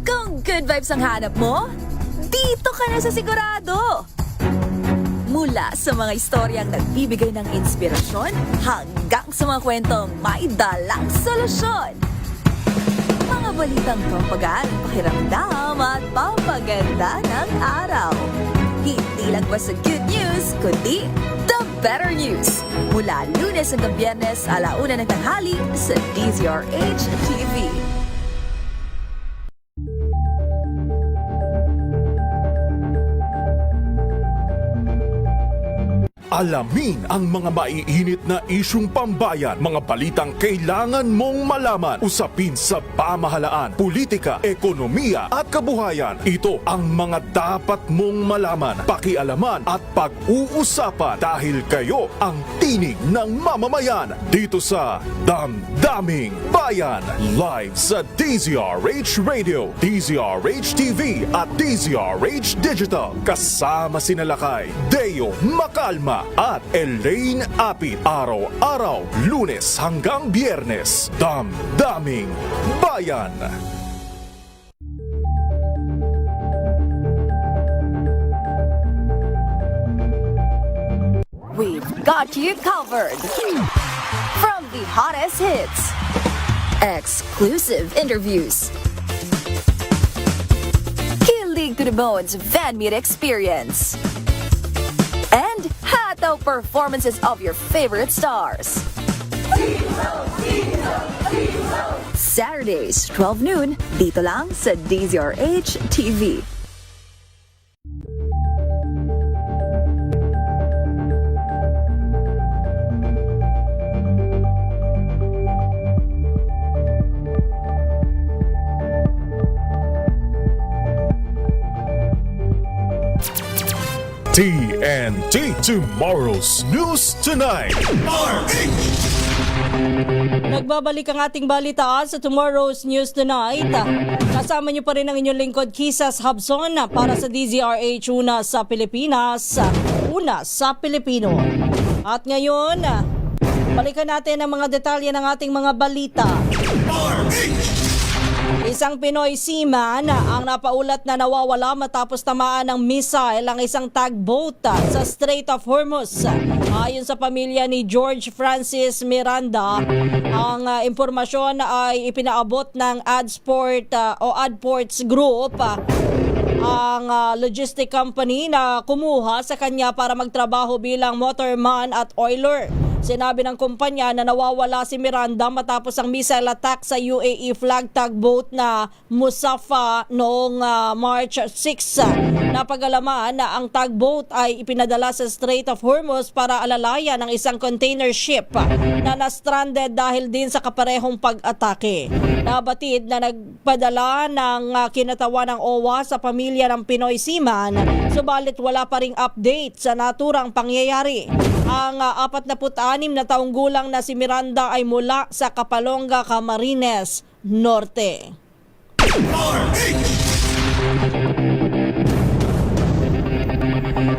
Kung good vibes ang hanap mo, dito ka na sa Sigurado! Mula sa mga istoryang nagbibigay ng inspirasyon hanggang sa mga kwentong may dalang solusyon. Mga balitang pampagaan, pakiramdam at pampaganda ng araw. Hindi lang ba sa good news, kundi the better news. Mula Lunes hanggang Biyernes, 1:00 ng tanghali sa DZRH TV. Alamin ang mga maiinit na isyung pambayan, mga balitang kailangan mong malaman, usapin sa pamahalaan, politika, ekonomiya at kabuhayan. Ito ang mga dapat mong malaman, pakialaman at pag-uusapan dahil kayo ang tinig ng mamamayan dito sa Damdaming Bayan. Live sa DZRH Radio, DZRH TV at DZRH Digital. Kasama sina Lakay, Deo Macalma at Elaine Apit. Araw-araw, Lunes hanggang Biyernes. Damdaming Bayan. We've got you covered. From the hottest hits, exclusive interviews, kilig to the bones fan meet experience, and hataw performances of your favorite stars. Saturdays, 12 noon, dito lang sa DZRH TV. TNT Tomorrow's News Tonight. Nagbabalik ang ating balitaan sa Tomorrow's News Tonight. Kasama niyo pa rin ang inyong lingkod, Kisas Habson, para sa DZRH Una sa Pilipinas, Una sa Pilipino. At ngayon, balikan natin ang mga detalye ng ating mga balita. Isang Pinoy seaman ang napaulat na nawawala matapos tamaan ng missile ang isang tugboat sa Strait of Hormuz. Ayon sa pamilya ni George Francis Miranda, ang impormasyon ay ipinaabot ng AdPorts Group ang logistic company na kumuha sa kanya para magtrabaho bilang motorman at oiler. Sinabi ng kumpanya na nawawala si Miranda matapos ang missile attack sa UAE flag tugboat na Musafa noong March 6. Napag-alaman na ang tugboat ay ipinadala sa Strait of Hormuz para alalayan ng isang container ship na na-stranded dahil din sa kaparehong pag-atake. Nabatid na nagpadala ng kinatawan ng OWA sa pamilya ng Pinoy seaman, subalit wala pa ring update sa naturang pangyayari. Ang 46 na taong gulang na si Miranda ay mula sa Kapalonga, Camarines Norte.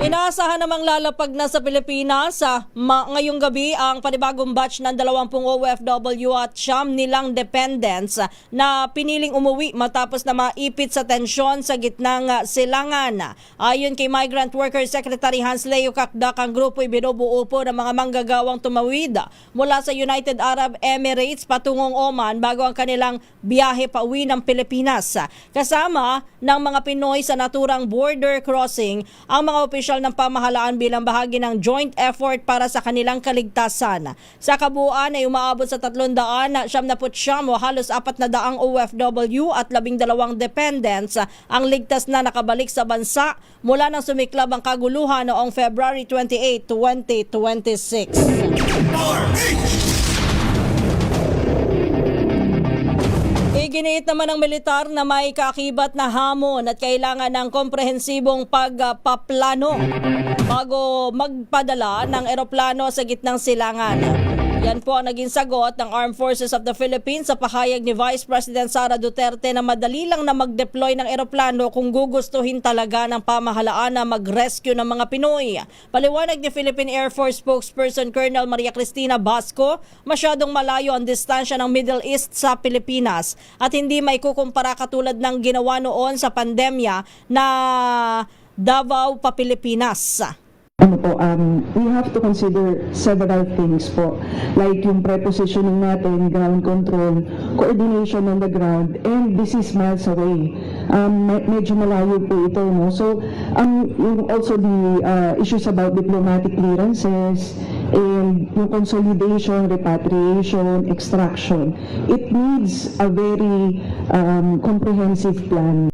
Inaasahan namang lalapag na sa Pilipinas ngayong gabi ang panibagong batch ng 20 OFW at 9 nilang dependents na piniling umuwi matapos na maipit sa tensyon sa gitnang silangan. Ayon kay Migrant Worker Secretary Hans Leo Kakdak, ang grupo ay binubuo po ng mga manggagawang tumawid mula sa United Arab Emirates patungong Oman bago ang kanilang biyahe pauwi ng Pilipinas. Kasama ng mga Pinoy sa naturang border crossing ang mga opisyal ng pamahalaan bilang bahagi ng joint effort para sa kanilang kaligtasan. Sa kabuuan ay umaabot sa 379 o halos 400 OFW at 12 dependents ang ligtas na nakabalik sa bansa mula nang sumiklab ang kaguluhan noong February 28, 2026. Iginiit naman ng militar na may kaakibat na hamon at kailangan ng komprehensibong pagpaplano bago magpadala ng eroplano sa gitnang silangan. Yan po ang naging sagot ng Armed Forces of the Philippines sa pahayag ni Vice President Sara Duterte na madali lang na mag-deploy ng eroplano kung gugustuhin talaga ng pamahalaan na mag-rescue ng mga Pinoy. Paliwanag ni Philippine Air Force spokesperson Colonel Maria Cristina Basco, masyadong malayo ang distansya ng Middle East sa Pilipinas at hindi may kukumpara katulad ng ginawa noon sa pandemya na Davao pa Pilipinas. We have to consider several things po, like yung prepositioning natin, ground control, coordination on the ground, and this is miles away. Medyo malayo po ito, no? So, yung also the issues about diplomatic clearances, and yung consolidation, repatriation, extraction. It needs a very comprehensive plan.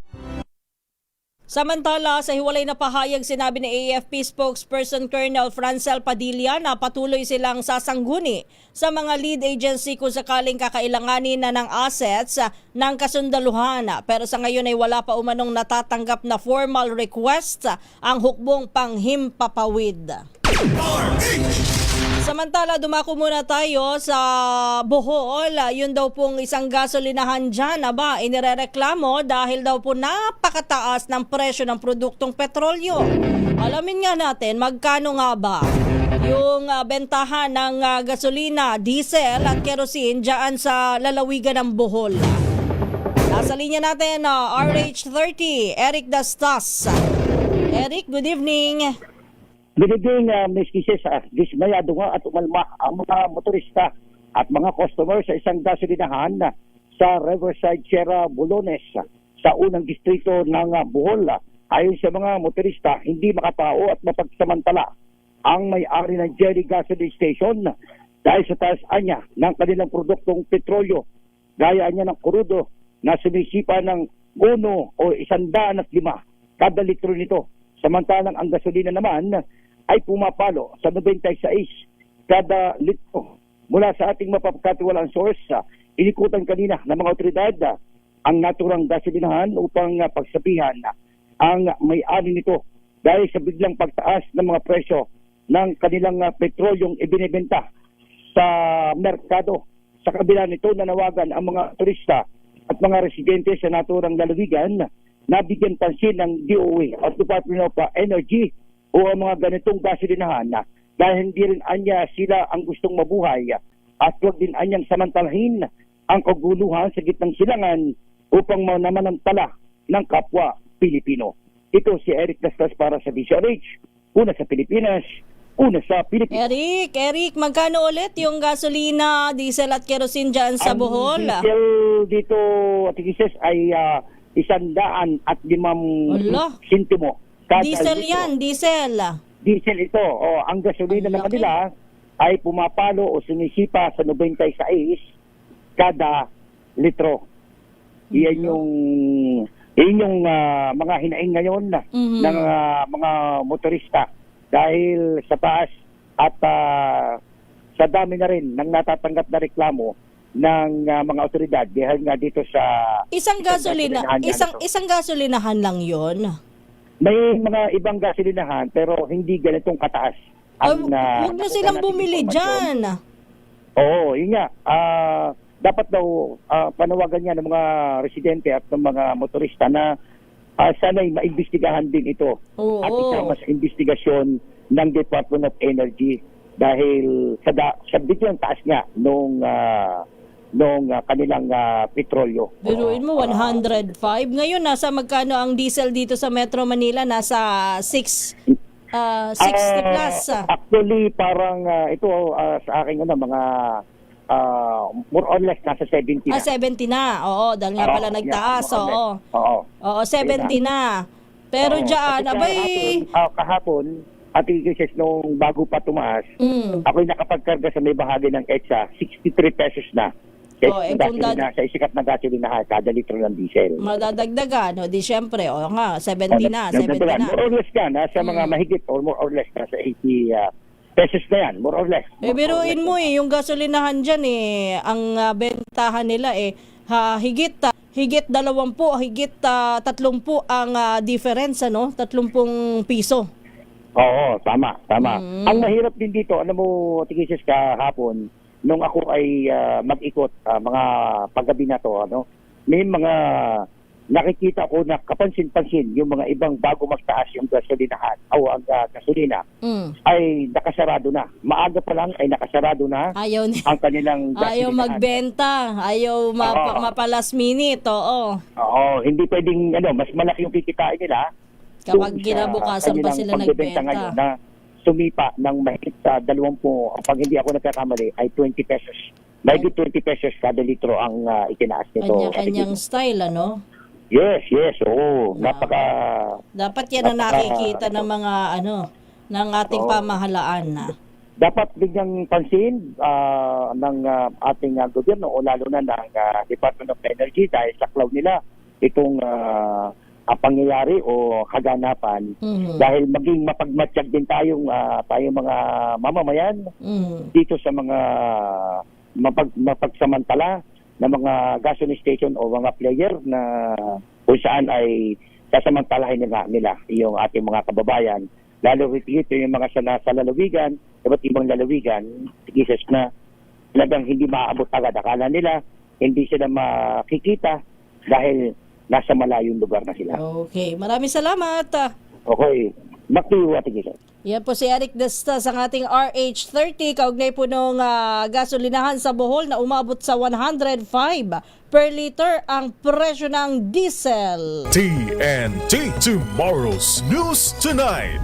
Samantala, sa hiwalay na pahayag, sinabi ni AFP spokesperson Colonel Francel Padilla na patuloy silang sasangguni sa mga lead agency kung sakaling kakailanganin na ng assets ng kasundaluhan. Pero sa ngayon ay wala pa umanong natatanggap na formal request ang hukbong panghimpapawid. Samantala, dumako muna tayo sa Bohol. Yun daw pong isang gasolinahan dyan, inirereklamo dahil daw po napakataas ng presyo ng produktong petrolyo. Alamin nga natin, magkano nga ba yung bentahan ng gasolina, diesel at kerosene dyan sa lalawigan ng Bohol? Nasa linya natin, RH30, Eric Dastas. Eric, good evening. Good evening, Ms. Kises. Dismayado nga at umalma ang mga motorista at mga customer sa isang gasolinahan sa Riverside Sierra Bulones sa unang distrito ng Bohol. Ayon sa mga motorista, hindi makatao at mapagsamantala ang may-ari ng Jelly Gasoline Station dahil sa taas anya ng kanilang produktong petrolyo. Gaya niya ng krudo na sumisipa ng 1 o 105 kada litro nito. Samantalang ang gasolina naman ay pumapalo sa 96 kada litro. Mula sa ating mapapakatiwalang source, inikutan kanina ng mga otoridad ang naturang gasolinahan upang pagsabihan ang may-ari nito dahil sa biglang pagtaas ng mga presyo ng kanilang petrolyong ibinibenta sa merkado. Sa kabila nito, nanawagan ang mga turista at mga residente sa naturang lalawigan na bigyan pansin ng DOE at Department of Energy o ang mga ganitong gasolinahan dahil hindi rin anya sila ang gustong mabuhay at huwag din anyang samantalahin ang kaguluhan sa gitnang silangan upang manamantala ng kapwa Pilipino. Ito si Eric Dastas para sa DCRH, una sa Pilipinas, una sa Pilipinas. Eric, magkano ulit yung gasolina, diesel at kerosene dyan sa Bohol? Ang diesel dito, Atikises, ay 105 Ala. sentimo kada Diesel litro. yan, diesel. Diesel ito. O, ang gasolina naman nila ay pumapalo o sumisipa sa 96 kada litro. Iyan yung mga hinaing ngayon ng mga motorista dahil sa taas at sa dami na rin ng natatanggap na reklamo ng mga otoridad dahil nga dito sa Isang gasolinahan lang 'yon. May mga ibang gasolinahan pero hindi ganitong kataas. Huwag na silang bumili dyan. Oo, yun nga. Dapat daw panawagan niya ng mga residente at ng mga motorista na sana'y maimbestigahan din ito. Oo. At isama sa investigasyon ng Department of Energy dahil sa bigyang taas nga nung kanilang petrolyo. Biruin mo, 105. Ngayon, nasa magkano ang diesel dito sa Metro Manila? Nasa 60 plus. Actually, parang ito sa akin mga more or less nasa 70 na. 70 na. Oo, dahil nga pala nagtaas. Oo, 70 na. Pero dyan, kahapon, at ikisas nung bago pa tumaas, ako'y nakapagkarga sa may bahagi ng EDSA, 63 pesos na. Sa isikat na gasolinahan, kada litro ng diesel. Madadagdagan, di syempre, nga, 70 na. More or less ka, nasa mga mahigit or more or less, nasa 80 pesos na yan, more or less. Biruin mo yung gasolinahan dyan ang bentahan nila higit 20, higit 30 ang difference, 30 piso. Oo, tama. Ang mahirap din dito, alam mo, Tigisis, kahapon, nung ako ay mag-ikot, mga paggabi na to, may mga nakikita ko na kapansin-pansin yung mga ibang bago magtaas yung gasolinahan o ang gasolina ay nakasarado na. Maaga pa lang ay nakasarado na ang kanilang gasolinahan. Ayaw magbenta, ayaw mapalas minute, oo. Oo, hindi pwedeng, mas malaki yung kikitain nila kapag kinabukasan pa sila nagbenta. Ngayon na sumipa ng mahigit sa 20, pag hindi ako nagkakamali, ay 20 pesos. Mahigit 20 pesos kada litro ang itinaas nito. Kanya-kanyang style, Yes, oo. Dapat yan na nakikita ng mga, ng ating pamahalaan. Dapat bigyang pansin ng ating gobyerno o lalo na ng Department of Energy dahil sa cloud nila itong pangyayari o kaganapan dahil maging mapagmatsyag din tayong mga mamamayan dito sa mga mapagsamantala na mga gasoline station o mga player na kung saan ay sasamantalahin nila yung ating mga kababayan lalo dito yung mga sa lalawigan, iba't ibang lalawigan, tigises na talagang hindi maaabot agad. Akala nila hindi sila makikita dahil nasa malayong lugar na sila. Okay. Maraming salamat. Okay. Back to you, Ate Giselle. Yan po si Eric Destas, ang ating RH30. Kaugnay po nung gasolinahan sa Bohol na umabot sa 105 per liter ang presyo ng diesel. TNT, tomorrow's news tonight.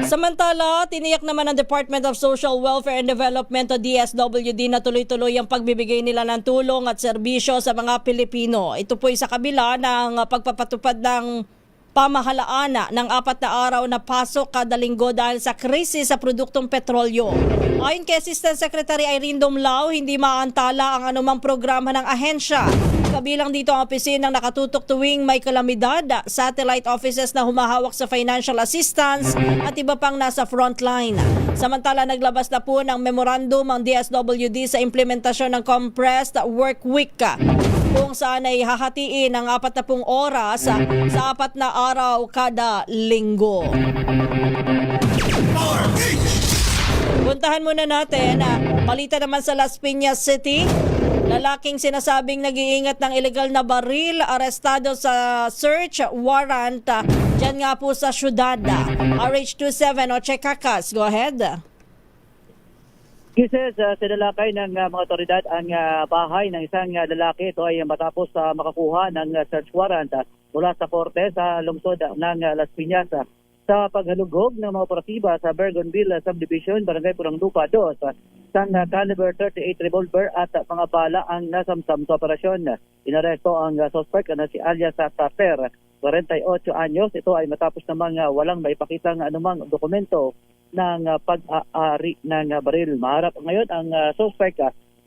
Samantala, tiniyak naman ng Department of Social Welfare and Development o DSWD na tuloy-tuloy ang pagbibigay nila ng tulong at serbisyo sa mga Pilipino. Ito po ay sa kabila ng pagpapatupad ng pamahalaan ng 4 na araw na pasok kada linggo dahil sa krisis sa produktong petrolyo. Ayon kay Assistant Secretary Irene Dumlao, hindi maantala ang anumang programa ng ahensya. Kabilang dito ang opisinang nakatutok tuwing may kalamidad, satellite offices na humahawak sa financial assistance at iba pang nasa frontline. Samantala, naglabas na po ng memorandum ang DSWD sa implementasyon ng compressed work week kung saan ay hahatiin ang 40 oras sa 4 na araw kada linggo. Puntahan muna natin balita naman sa Las Piñas City. Lalaking sinasabing nag-iingat ng illegal na baril, arestado sa search warrant dyan nga po sa syudad. RH27 o Chekakas, go ahead. Kisses, sinalakay ng mga otoridad ang bahay ng isang lalaki. Ito ay matapos makakuha ng search warrant mula sa korte sa lungsod ng Las Piñas sa paghalugog ng mga operatiba sa Bergonville Subdivision, Barangay Purang Lupa 2. isang caliber 38 revolver at mga bala ang nasamsam sa operasyon. Inaresto ang suspect na si alias Taper, 48 anyos. Ito ay matapos namang walang maipakitang anumang dokumento ng pag-aari ng baril. Maharap ngayon ang suspect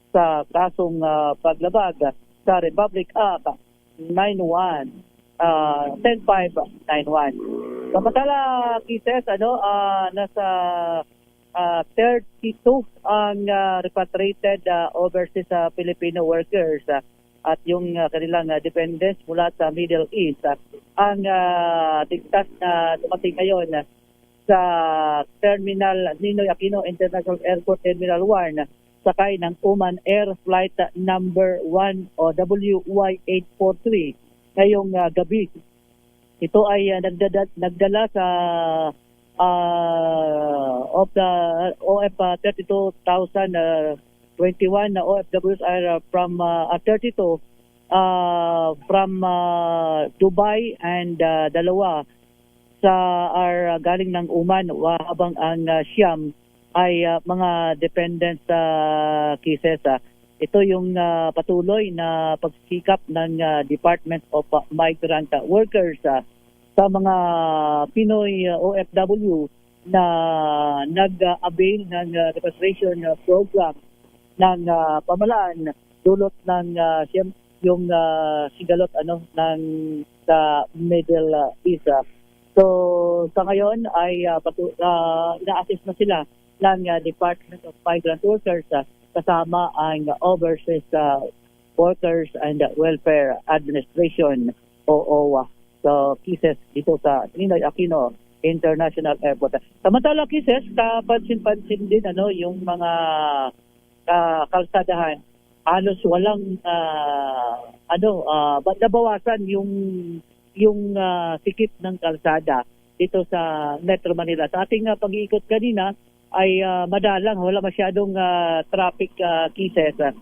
sa kasong paglabag sa Republic Act 10591. Samantala, Kises, nasa 32 ang repatriated overseas Filipino workers at yung kanilang dependents mula sa Middle East. Ang tigtas na dumating ngayon sa Terminal Ninoy Aquino International Airport Terminal 1 sakay ng Oman Air Flight number 1 o WY843 ngayong gabi. Ito ay nagdala sa of the OF 32,021 na OFWs are from 32 from Dubai and dalawa are galing ng Oman, habang ang siyam ay mga dependents sa Kisesa. Ito yung patuloy na pagsikap ng Department of Migrant Workers sa mga Pinoy OFW na nag-avail ng repatriation program ng pamalaan dulot ng yung sigalot ng sa Middle East. So sa ngayon ay ina-assist na sila ng Department of Migrant Workers kasama ang Overseas Workers and Welfare Administration o OWA. So Kisses dito sa Ninoy Aquino International Airport. Samantala Kisses, kapansin-pansin din yung mga kalsadahan. Halos walang nabawasan yung sikip ng kalsada dito sa Metro Manila. Sa ating pag-iikot kanina ay madalang, wala masyadong traffic Kisses at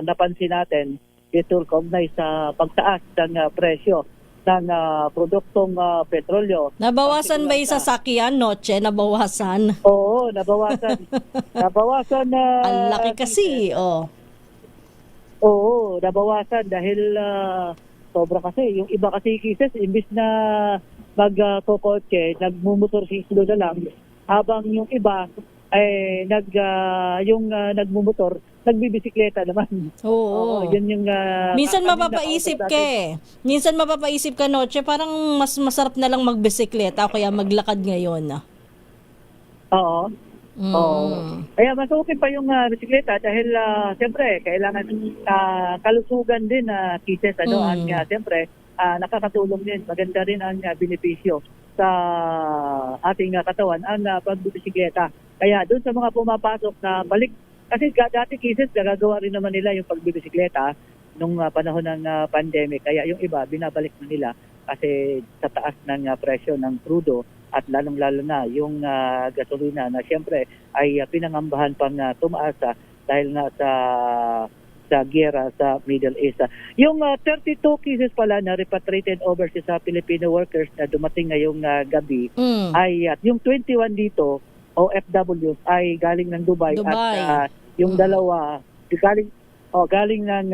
napansin natin dito kaugnay sa pagtaas ng presyo ng produktong petrolyo. Nabawasan ba yung sasakyan, Noche? Nabawasan? Oo, nabawasan. Nabawasan na... Ang laki kasi, Oo, nabawasan dahil sobra kasi. Yung iba kasi Kisses, imbis na magkokotse, nagmumotorsiklo na lang, habang yung iba ay nagmumotor, nagbibisikleta naman. Oo. Yun yung minsan mapapaisip ka Minsan mapapaisip ka, Noche, parang mas masarap na lang magbisikleta o kaya maglakad ngayon. Oo. Kaya mas okay pa yung bisikleta dahil siyempre kailangan kalusugan din Kisses siyempre nakakatulong din, maganda rin ang benepisyo sa ating katawan ang pagbibisikleta. Kaya doon sa mga pumapasok na balik, kasi dati Kisses gagawa rin naman nila yung pagbibisikleta nung panahon ng pandemic. Kaya yung iba binabalik na nila kasi sa taas ng presyo ng crudo at lalong-lalo na yung gasolina na siyempre ay pinangambahan pang tumaas dahil nga sa giyera sa Middle East. Yung 32 cases pala na repatriated overseas sa Filipino workers na dumating ngayong gabi ay yung 21 dito OFWs ay galing ng Dubai. At yung dalawa galing ng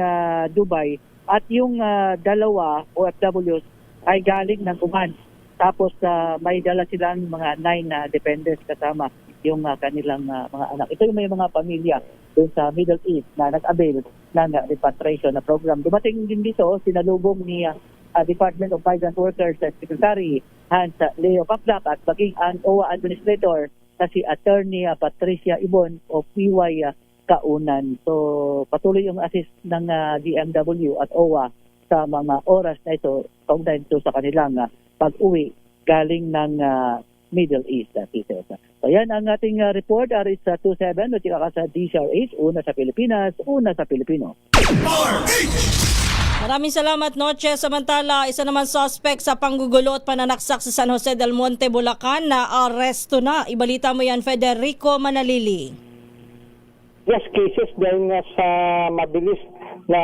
Dubai at yung dalawa OFWs ay galing ng Oman. Tapos may dala silang mga 9 na dependents kasama yung kanilang mga anak. Ito yung may mga pamilya doon sa Middle East na nag-avail ng repatriation na program. Dumating din dito, sinalubong ni Department of Migrant Workers Secretary Hans Leo Paplak at maging ang OWA Administrator na si Attorney Patricia Ibon o PY Kaunan. So patuloy yung assist ng DMW at OWA sa mga oras na ito kaugnay ito sa kanilang pag-uwi galing ng Middle East. So yan ang ating report. RS27, lutika ka sa DCRH, una sa Pilipinas, una sa Pilipino. Maraming salamat, Noche. Samantala, isa naman suspect sa panggugulo at pananaksak sa San Jose del Monte, Bulacan na aresto na. Ibalita mo yan, Federico Manalili. Yes, cases dahil nga sa mabilis na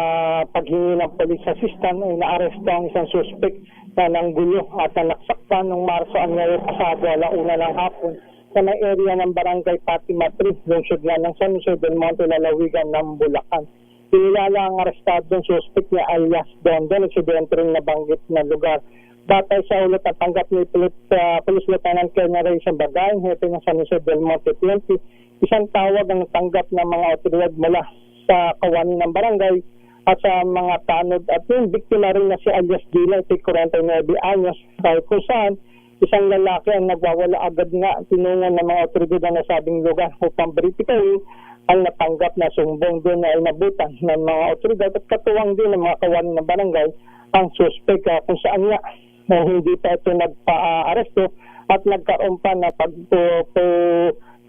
paghingi ng police assistant ay naaresto ang isang suspect na nanggulo at nalaksaktan ng Marso ang ngayon pasado alauna ng hapon sa may area ng Barangay Fatima 3, lungsod nga ng San Jose del Monte, lalawigan ng Bulacan. Pinilala ang arestadong suspect niya alias Don Don, aksidente rin nabanggit na lugar. Batay sa ulat at tanggap ni Police Lieutenant Colonel Rayson Bagayan, hepe ng San Jose del Monte 20, isang tawag ang tanggap ng mga otoridad mula sa kawani ng barangay at sa mga tanod at yung biktima rin na si alias Dila, 49 anyos, dahil kung saan isang lalaki ang nagwawala agad nga tinungan ng mga otoridad na nasabing lugar upang verify ang natanggap na sumbong doon na inabutan ng mga otoridad at katuwang din ng mga kawani ng barangay ang suspect kung saan nga hindi pa ito nagpa-aresto at nagkaroon pa na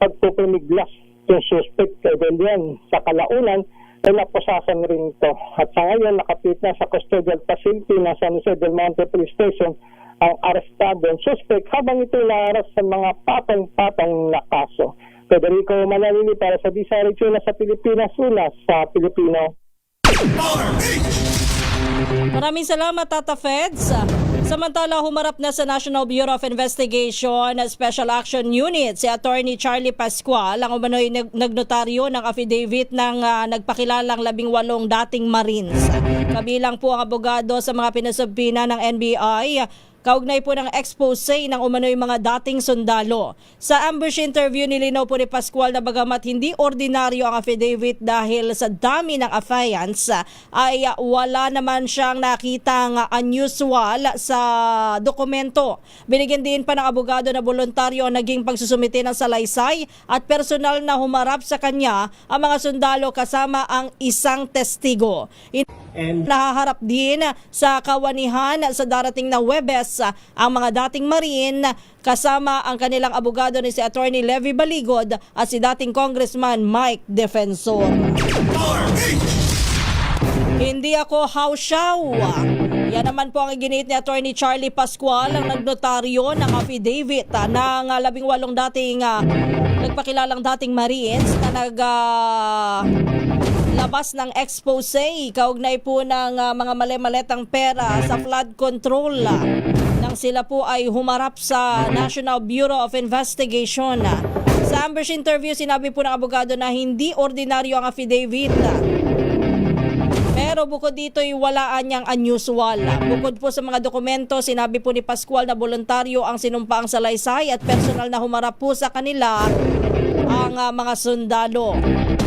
pagpupumiglas yung suspect dahil yan sa kalaunan ay napusasan rin ito. At sa ngayon nakapit na sa custodial facility ng San Jose del Monte Police Station ang arestadong suspect habang ito naaras sa mga patong-patong na kaso. Federico Manalili para sa Disari Chula sa Pilipinas, una sa Pilipino. Maraming salamat, Tata Feds. Samantala, humarap na sa National Bureau of Investigation Special Action Unit si Attorney Charlie Pascual, ang umano'y nagnotaryo ng affidavit ng nagpakilalang 18 dating Marines. Kabilang po ang abogado sa mga pinasubpina ng NBI, kaugnay po ng expose ng umano'y mga dating sundalo. Sa ambush interview, nilinaw po ni Pascual na bagamat hindi ordinaryo ang affidavit dahil sa dami ng affiance, ay wala naman siyang nakitang unusual sa dokumento. Binigyan din pa ng abogado na voluntaryo ang naging pagsusumite ng salaysay at personal na humarap sa kanya ang mga sundalo kasama ang isang testigo. Nahaharap din sa kawanihan sa darating na Huwebes ang mga dating Marine kasama ang kanilang abogado ni si Attorney Levy Baligod at si dating Congressman Mike Defensor. Hindi ako hausyaw. Yan naman po ang iginit ni Attorney Charlie Pascual, ang nagnotaryo ng affidavit ng 18 dating nagpakilalang dating Marines na labas ng expose kaugnay po ng mga mali-maletang pera sa flood control nang sila po ay humarap sa National Bureau of Investigation. Sa ambush interview, sinabi po ng abogado na hindi ordinaryo ang affidavit. Pero bukod dito ay walaan niyang unusual. Bukod po sa mga dokumento, sinabi po ni Pascual na voluntaryo ang sinumpaang salaysay at personal na humarap po sa kanila ang mga sundalo.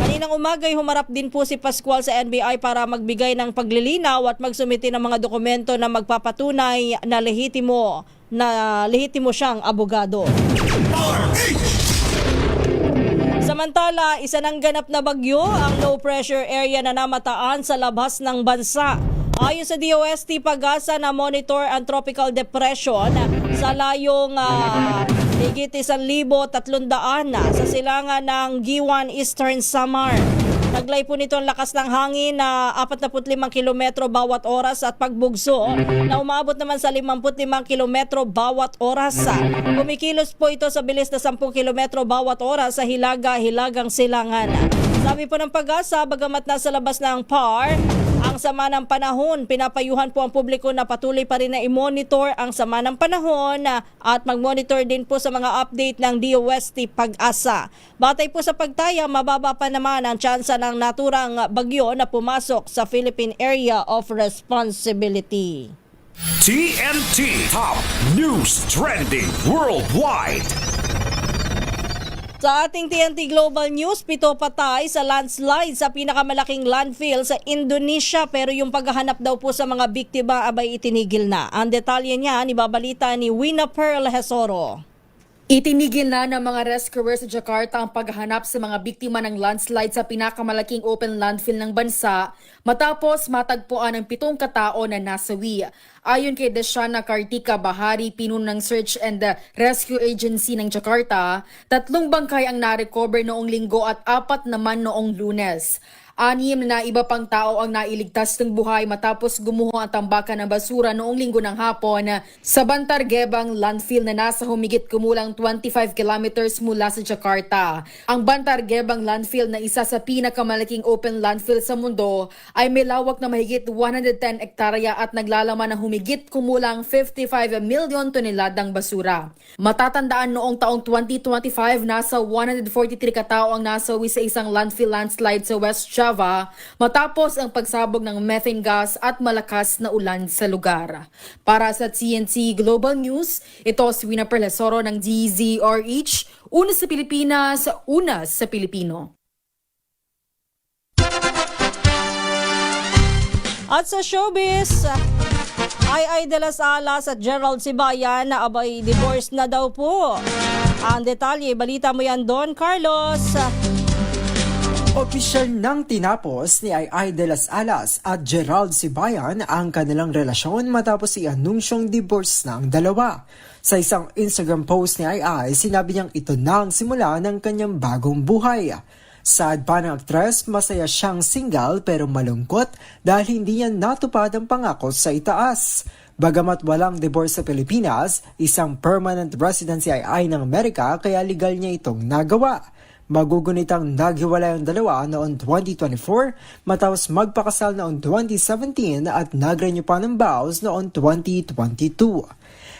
Kaninang umaga ay humarap din po si Pascual sa NBI para magbigay ng paglilinaw at magsumite ng mga dokumento na magpapatunay na lehitimo siyang abogado. Samantala, isa ng ganap na bagyo ang low pressure area na namataan sa labas ng bansa. Ayon sa DOST Pag-asa, na monitor ang tropical depression sa layong higit 1,300 sa silangan ng Giwan, Eastern Samar. Taglay po nito ang lakas ng hangin na 45 kilometro bawat oras at pagbugso na umabot naman sa 55 kilometro bawat oras. Kumikilos po ito sa bilis na 10 kilometro bawat oras sa hilaga-hilagang silangan. Sabi po ng Pag-asa, bagamat nasa labas ng PAR ang sama ng panahon, pinapayuhan po ang publiko na patuloy pa rin na i-monitor ang sama ng panahon at mag-monitor din po sa mga update ng DOST Pag-asa. Batay po sa pagtaya, mababa pa naman ang tsansa ng naturang bagyo na pumasok sa Philippine Area of Responsibility. TNT Top News Trending Worldwide. Sa ating TNT Global News, 7 patay sa landslide sa pinakamalaking landfill sa Indonesia, pero yung paghahanap daw po sa mga biktima abay itinigil na. Ang detalye niya, ibabalita ni Wina Pearl Hesoro. Itinigil na ng mga rescuers sa Jakarta ang paghahanap sa mga biktima ng landslide sa pinakamalaking open landfill ng bansa matapos matagpuan ang 7 katao na nasawi. Ayon kay Deshana Kartika Bahari, pinuno ng Search and Rescue Agency ng Jakarta, 3 bangkay ang narecover noong Linggo at 4 naman noong Lunes. 6 na iba pang tao ang nailigtas ng buhay matapos gumuho ang tambakan ng basura noong linggo ng hapon sa Bantar Gebang landfill na nasa humigit kumulang 25 kilometers mula sa Jakarta. Ang Bantar Gebang landfill na isa sa pinakamalaking open landfill sa mundo ay may lawak na mahigit 110 hektarya at naglalaman ng humigit kumulang 55 milyon toneladang basura. Matatandaan noong taong 2025 nasa 143 katao ang nasawi sa isang landfill landslide sa West Java matapos ang pagsabog ng methane gas at malakas na ulan sa lugar. Para sa TNT Global News, ito si Wina Perlesoro ng DZRH, una sa Pilipinas, una sa Pilipino. At sa showbiz, Ay de las Alas at Gerald Sibayan na abay divorce na daw po. Ang detalye, balita mo yan, Don Carlos. Opisyal nang tinapos ni Ay de las Alas at Gerald Sibayan ang kanilang relasyon matapos i-anunsyong divorce ng dalawa. Sa isang Instagram post ni Ay, sinabi niyang ito na ang simula ng kanyang bagong buhay. Saad pa ng aktres, masaya siyang single pero malungkot dahil hindi niya natupad ang pangako sa itaas. Bagamat walang divorce sa Pilipinas, isang permanent resident si Ay ng Amerika kaya legal niya itong nagawa. Magugunitang naghiwalay ang dalawa noong 2024 matapos magpakasal noong 2017 at nag-renew pa ng vows noong 2022.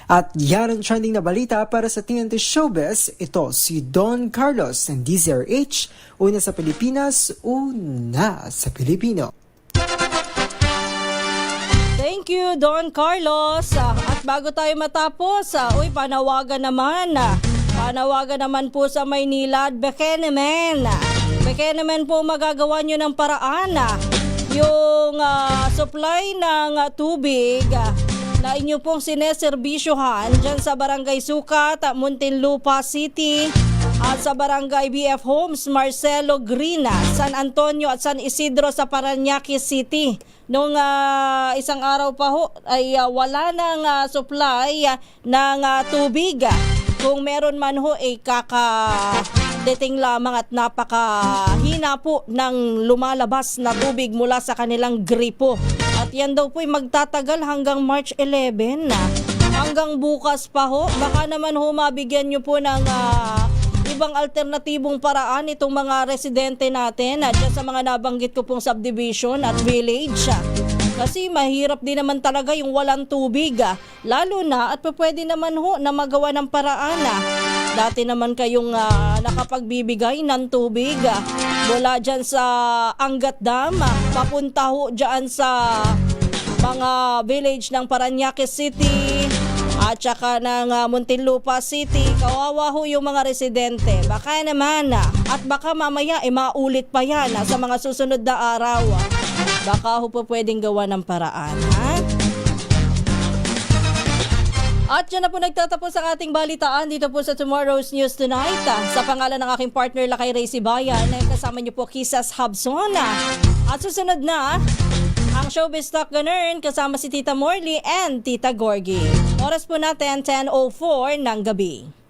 At yan ang trending na balita para sa TNT Showbiz. Ito si Don Carlos ng DZRH, una sa Pilipinas, una sa Pilipino. Thank you, Don Carlos. At bago tayo matapos, panawagan naman po sa Maynila at Bekenemen. Bekenemen po magagawa nyo ng paraan. Yung supply ng tubig na inyo pong sineserbisyohan dyan sa Barangay Sukat, Muntinlupa City at sa Barangay BF Homes, Marcelo Grina, San Antonio at San Isidro sa Parañaque City. Noong isang araw pa ho ay wala nang supply ng tubig. Kung meron man ho ay kakadating lamang at napakahina po ng lumalabas na tubig mula sa kanilang gripo. At yan daw po ay magtatagal hanggang March 11 na. Hanggang bukas pa ho. Baka naman ho mabigyan nyo po ng ibang alternatibong paraan itong mga residente natin dyan sa mga nabanggit ko pong subdivision at village. Kasi mahirap din naman talaga yung walang tubig. Lalo na at pwede naman ho na magawa ng paraan. Dati naman kayong nakapagbibigay ng tubig mula dyan sa Angat Dam, papunta ho dyan sa mga village ng Parañaque City at saka ng Muntinlupa City. Kawawa ho yung mga residente. Baka naman at baka mamaya maulit pa yan sa mga susunod na araw. Baka ho po pwedeng gawa ng paraan, ha? At yan na po nagtatapos ang ating balitaan dito po sa Tomorrow's News Tonight. Sa pangalan ng aking partner Lakay Ray Sibayan, kasama niyo po Kisas Habson. At susunod na ang Showbiz Talk Ganern kasama si Tita Morley and Tita Gorgie. Oras po natin 10:04 ng gabi.